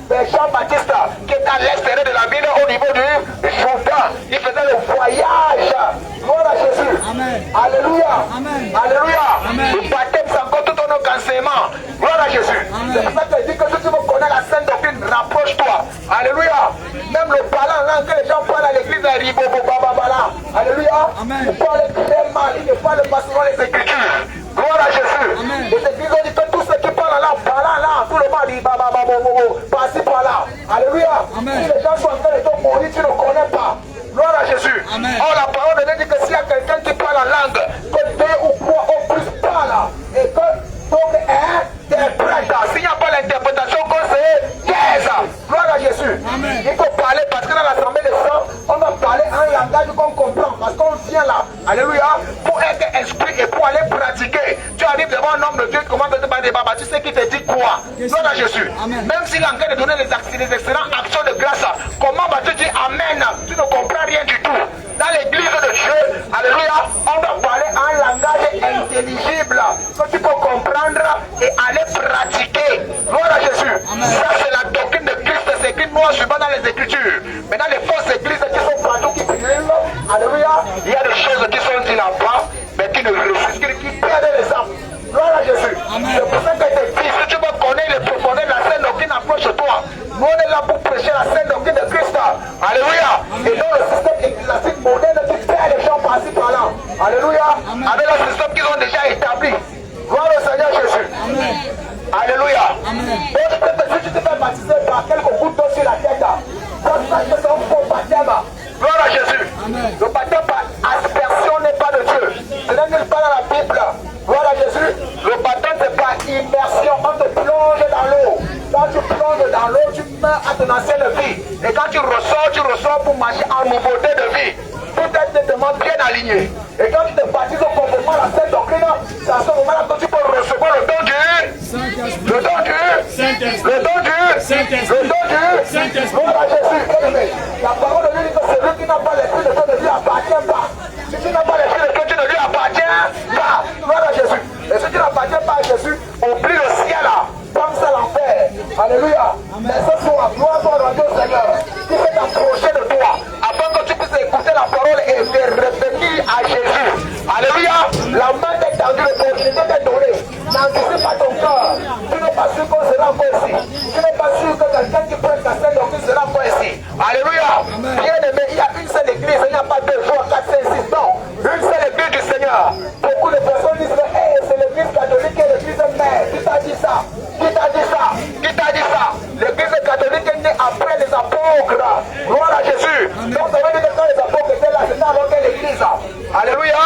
vers Jean-Baptiste, qui est à l'extérieur de la ville au niveau du Jourdain. Il faisait le voyage. Gloire à Jésus. Amen. Alléluia. Amen. Alléluia. Amen. Le baptême, c'est encore tout un autre enseignement. Gloire à Jésus. C'est pour ça que je dis que si tu veux connaître la sainte doctrine, rapproche-toi. Alléluia. Même le parlant là, que les gens parlent à l'église, à Ribobo, Bababala. Alléluia. Amen. Ils parlent très mal. Ils ne parlent pas souvent les Écritures. Gloire à Jésus. Amen. Les églises ont dit que tous ceux qui parlent là, tout le monde dit par-ci par-là. Alléluia. Amen. Si les gens sont en train de te mourir, tu ne connais pas. Gloire à Jésus. Amen. Or la parole de Dieu dit que s'il y a quelqu'un qui parle en langue, que 2 ou 3 au plus parlent, et que donc interprète. S'il n'y a pas l'interprétation, qu'on se taise. Gloire à Jésus. Amen. Il faut parler parce que dans l'assemblée des saints, on va parler un langage qu'on comprend. Parce qu'on vient là, alléluia, pour être esprit et pour aller pratiquer. Tu arrives devant un homme de Dieu, comment te parler des babas, tu sais qui te dit quoi? Gloire à Jésus. Amen. Même s'il est en train de donner des excellentes actions de grâce, comment vas-tu dire Amen? Tu ne comprends rien du tout. Dans l'église de Dieu, alléluia, on doit parler un langage intelligible que tu peux comprendre et aller pratiquer. Gloire à Jésus. Amen. Ça c'est la doctrine de Christ, c'est écrit noir suivant dans les Écritures. ne réussissent, qui perdent les âmes. Gloire à Jésus. C'est pour ça que tes fils, si tu veux connaître les profondeurs de la scène doctrine, approche-toi. Nous on est là pour prêcher la scène doctrine de Christ. Alléluia. Et dans le système ecclésiastique moderne, tu perds les gens par-ci par-là. Alléluia. Avec le système qu'ils ont déjà établi. Gloire au Seigneur Jésus. Alléluia. Donc si tu te fais baptiser par quelques gouttes d'eau sur la tête, sache que c'est un faux baptême. Gloire à Jésus. Le baptême par aspersion n'est pas de Dieu. Ce n'est nulle part dans la Bible. Gloire à Jésus. Le baptême c'est par immersion. On te plonge dans l'eau. Quand tu plonges dans l'eau, tu meurs à ton ancienne vie. Et quand tu ressors pour marcher en nouveauté de vie. Tout est demande bien aligné. Et quand tu te baptises conformément à la scène doctrine, c'est à ce moment-là que tu peux recevoir le don du Gloire à Jésus. La parole de Dieu dit que celui qui n'a pas l'esprit de Dieu ne lui appartient pas. Si tu n'as pas l'esprit de Dieu, tu ne lui appartiens pas. Gloire à Jésus. Et si tu n'appartiens pas à Jésus, oublie le ciel là. Pense à l'enfer. Alléluia. Mais ce soir, gloire soit rendue au Seigneur qui s'est approché de toi afin que tu puisses écouter la parole et te revenir à Jésus. Alléluia. La main t'est tendue, l'opportunité t'est donnée. N'anticipe pas ton cœur. Tu n'es pas sûr qu'on sera encore ici. Tu n'es pas sûr que quelqu'un qui prenne ta scène donc il sera encore ici. Alléluia. Bien aimé, il y a une seule église, il n'y a pas 2, 3, 4, 5, 6. Non. Une seule église du Seigneur. Beaucoup de personnes disent que hey, c'est l'église catholique et l'église mère. Qui t'a dit ça? Qui t'a dit ça? Qui t'a dit ça? L'église catholique est née après les apôtres. Gloire à Jésus. Donc ça veut dire que quand les apôtres étaient là, c'était alors quelle église? Alléluia.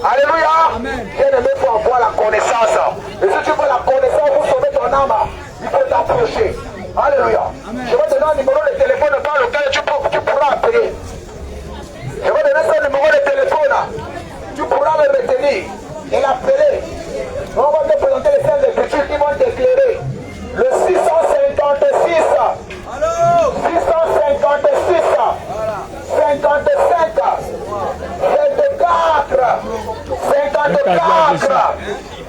Alléluia. Bien aimé, il faut avoir la connaissance. Et si tu veux la connaissance pour sauver ton âme, il faut t'approcher. Alléluia. Je vais te donner un numéro de téléphone par lequel tu pourras appeler. Je vais donner ce numéro de téléphone. Tu pourras le retenir et l'appeler. On va te présenter les scènes d'écriture qui vont t'éclairer. Le 656. Allô? 656. 55. 24. 54.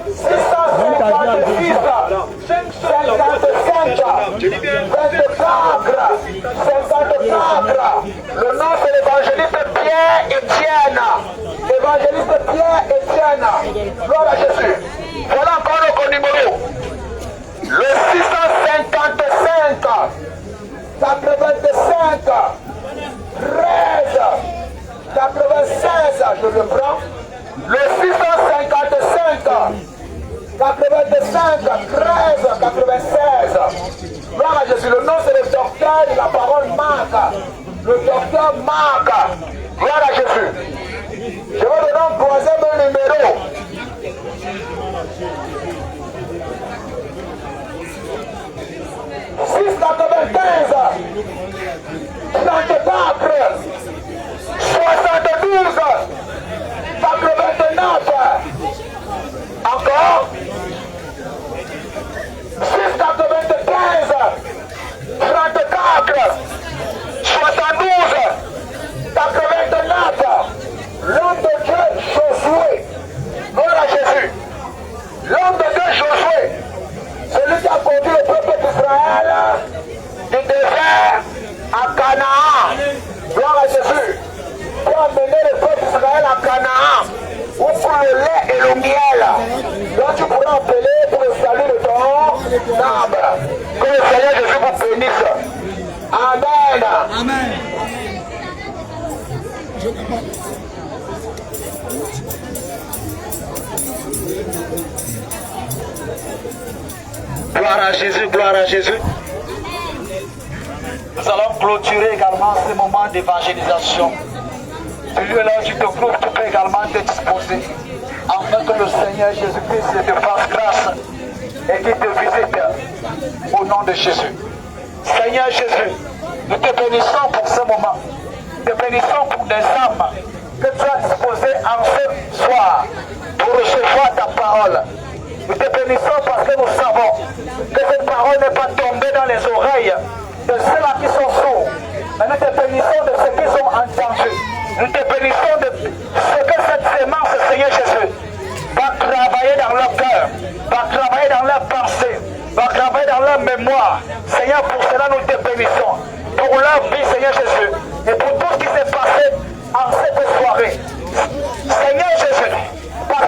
656. 55. 24. 54. Le nom c'est l'évangéliste Pierre Etienne. Évangéliste Pierre Etienne. Gloire à Jésus. Voilà encore notre numéro. Le 655 85 13 96. Je le prends. Le 655 85 13 96. Gloire à Jésus. Le nom c'est le docteur de la parole Marc. Le docteur Marc. Gloire à Jésus. Je vais donner un troisième numéro. Six 95 34 72 89. Encore 695 34 72 89. L'homme de Dieu Josué. Gloire à Jésus. L'homme de Dieu Josué. Celui qui a conduit le peuple d'Israël du désert à Canaan. Gloire à Jésus. Pour amener le peuple d'Israël à Canaan. Où pour le lait et le miel. Donc tu pourras appeler pour le salut de ton âme. Que le Seigneur Jésus vous bénisse. Amen. Amen. Gloire à Jésus, gloire à Jésus. Nous allons clôturer également ce moment d'évangélisation. Celui là où tu te trouves, tu peux également te disposer afin que le Seigneur Jésus-Christ te fasse grâce et qu'il te visite au nom de Jésus. Seigneur Jésus, nous te bénissons pour ce moment. Nous te bénissons pour des âmes que tu as disposées en ce soir pour recevoir ta parole. Nous te bénissons parce que nous savons que cette parole n'est pas tombée dans les oreilles de ceux-là qui sont sourds. Mais nous te bénissons de ce qu'ils ont entendu. Nous te bénissons de ce que cette sémence, Seigneur Jésus, va travailler dans leur cœur, va travailler dans leur pensée, va travailler dans leur mémoire. Seigneur, pour cela nous te bénissons. Pour leur vie, Seigneur Jésus, et pour tout ce qui s'est passé en cette soirée. Seigneur Jésus, parce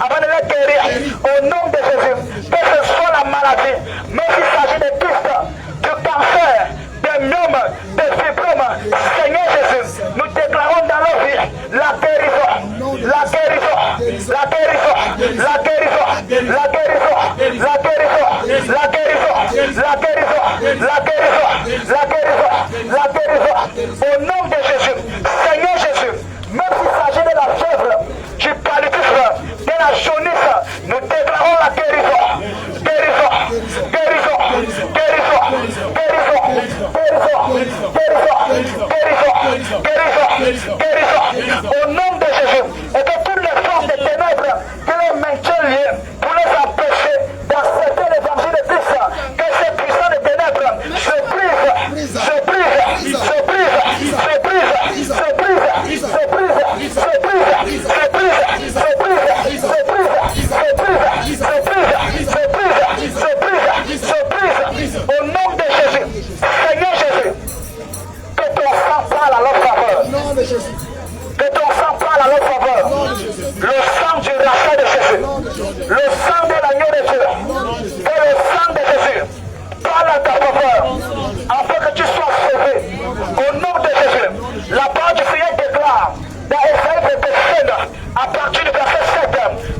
avant de les guérir. Au nom de Jésus, que ce soit la maladie, même s'il s'agit de kystes, du cancer, des myomes, des fibromes, Seigneur Jésus, nous déclarons dans leur vie la guérison, la guérison, la guérison, la guérison, la guérison, la guérison, la guérison, la guérison, la guérison, la guérison, la guérison, au nom de Jésus, Seigneur Jésus, même s'il s'agit de la fièvre, du paludisme, de la jaunisse, nous déclarons la guérison, guérison, guérison, guérison, guérison, guérison, guérison, guérison, guérison, guérison, au nom de Jésus, et que toutes les forces de ténèbres qui les maintiennent liés pour les empêcher d'accepter l'évangile de Christ, que ces puissants de ténèbres se brisent, se brisent, se brisent, se brisent, se brisent, se brisent, se brisent, se brisent, se brisent, se brisent, se brisent, se brisent, se brisent, se brisent, se brisent, au nom de Jésus, Seigneur Jésus, que ton sang parle à leur faveur. Que ton sang parle à leur faveur. Le sang du rachat de Jésus. Le sang de l'agneau de Dieu. Que le sang de Jésus parle à ta faveur. Afin que tu sois sauvé. Au nom de Jésus. La parole du Seigneur déclare dans Ésaïe 27, à partir du verset 7,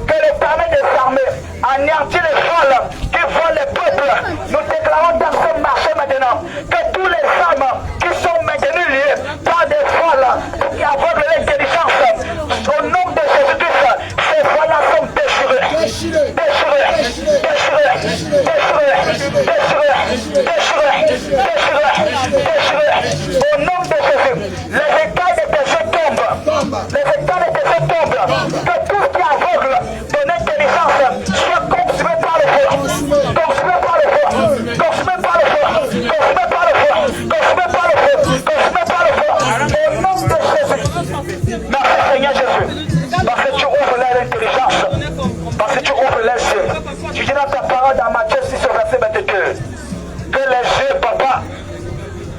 que l'Éternel des armées anéantit les folles qui volent les peuples. Nous déclarons dans ce marché maintenant que tous les hommes qui sont maintenus liés par des folles qui aveuglent l'intelligence, au nom de Jésus-Christ, ces folles sont déchirées, déchirées, déchirées, déchirées, déchirées, déchirées, déchirées, au nom de Jésus. Les écailles de tes yeux tombent, les écailles de tes yeux tombent, que tout ce qui aveugle ton intelligence soit consumé par le feu, consumé par le feu, consumé par le feu, consumé par le feu, consumé par le feu, consumé par le feu, au nom de Jésus. Merci Seigneur Jésus, parce que tu ouvres l'intelligence, parce que tu ouvres les yeux. Tu dis dans ta parole dans Matthieu 6 verset 22 que les yeux, papa,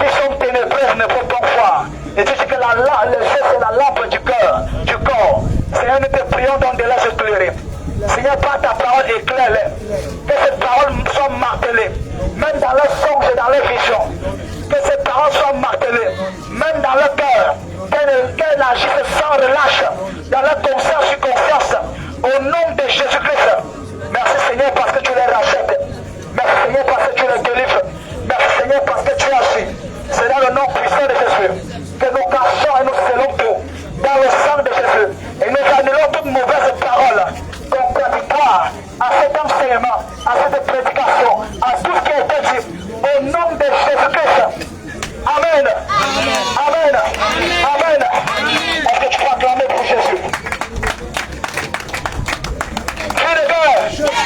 qui sont ténébreux ne vont pas voir. Et tu dis que les yeux c'est la lampe du cœur, du corps. Seigneur, nous te prions donc de les éclairer. Seigneur, par ta parole éclaire-les. Que ces paroles soient martelées, même dans leurs songes et dans leurs visions. Que ces paroles soient martelées, même dans leur cœur. Qu'elles agissent sans relâche, dans leur conscience et conscience. Au nom de Jésus-Christ. Merci Seigneur parce que tu les rachètes. Merci Seigneur parce que tu les délivres. Merci Seigneur parce que tu agis. C'est dans le nom puissant de Jésus que nous cachons et nous scellons tout dans le sang de Jésus. Et nous annulons toute mauvaise parole contradictoire à cet enseignement, à cette prédication, à tout ce qui a été dit. Au nom de Jésus-Christ. Amen. Amen. Amen. Est-ce que tu peux acclamer pour Jésus? Crie de guerre.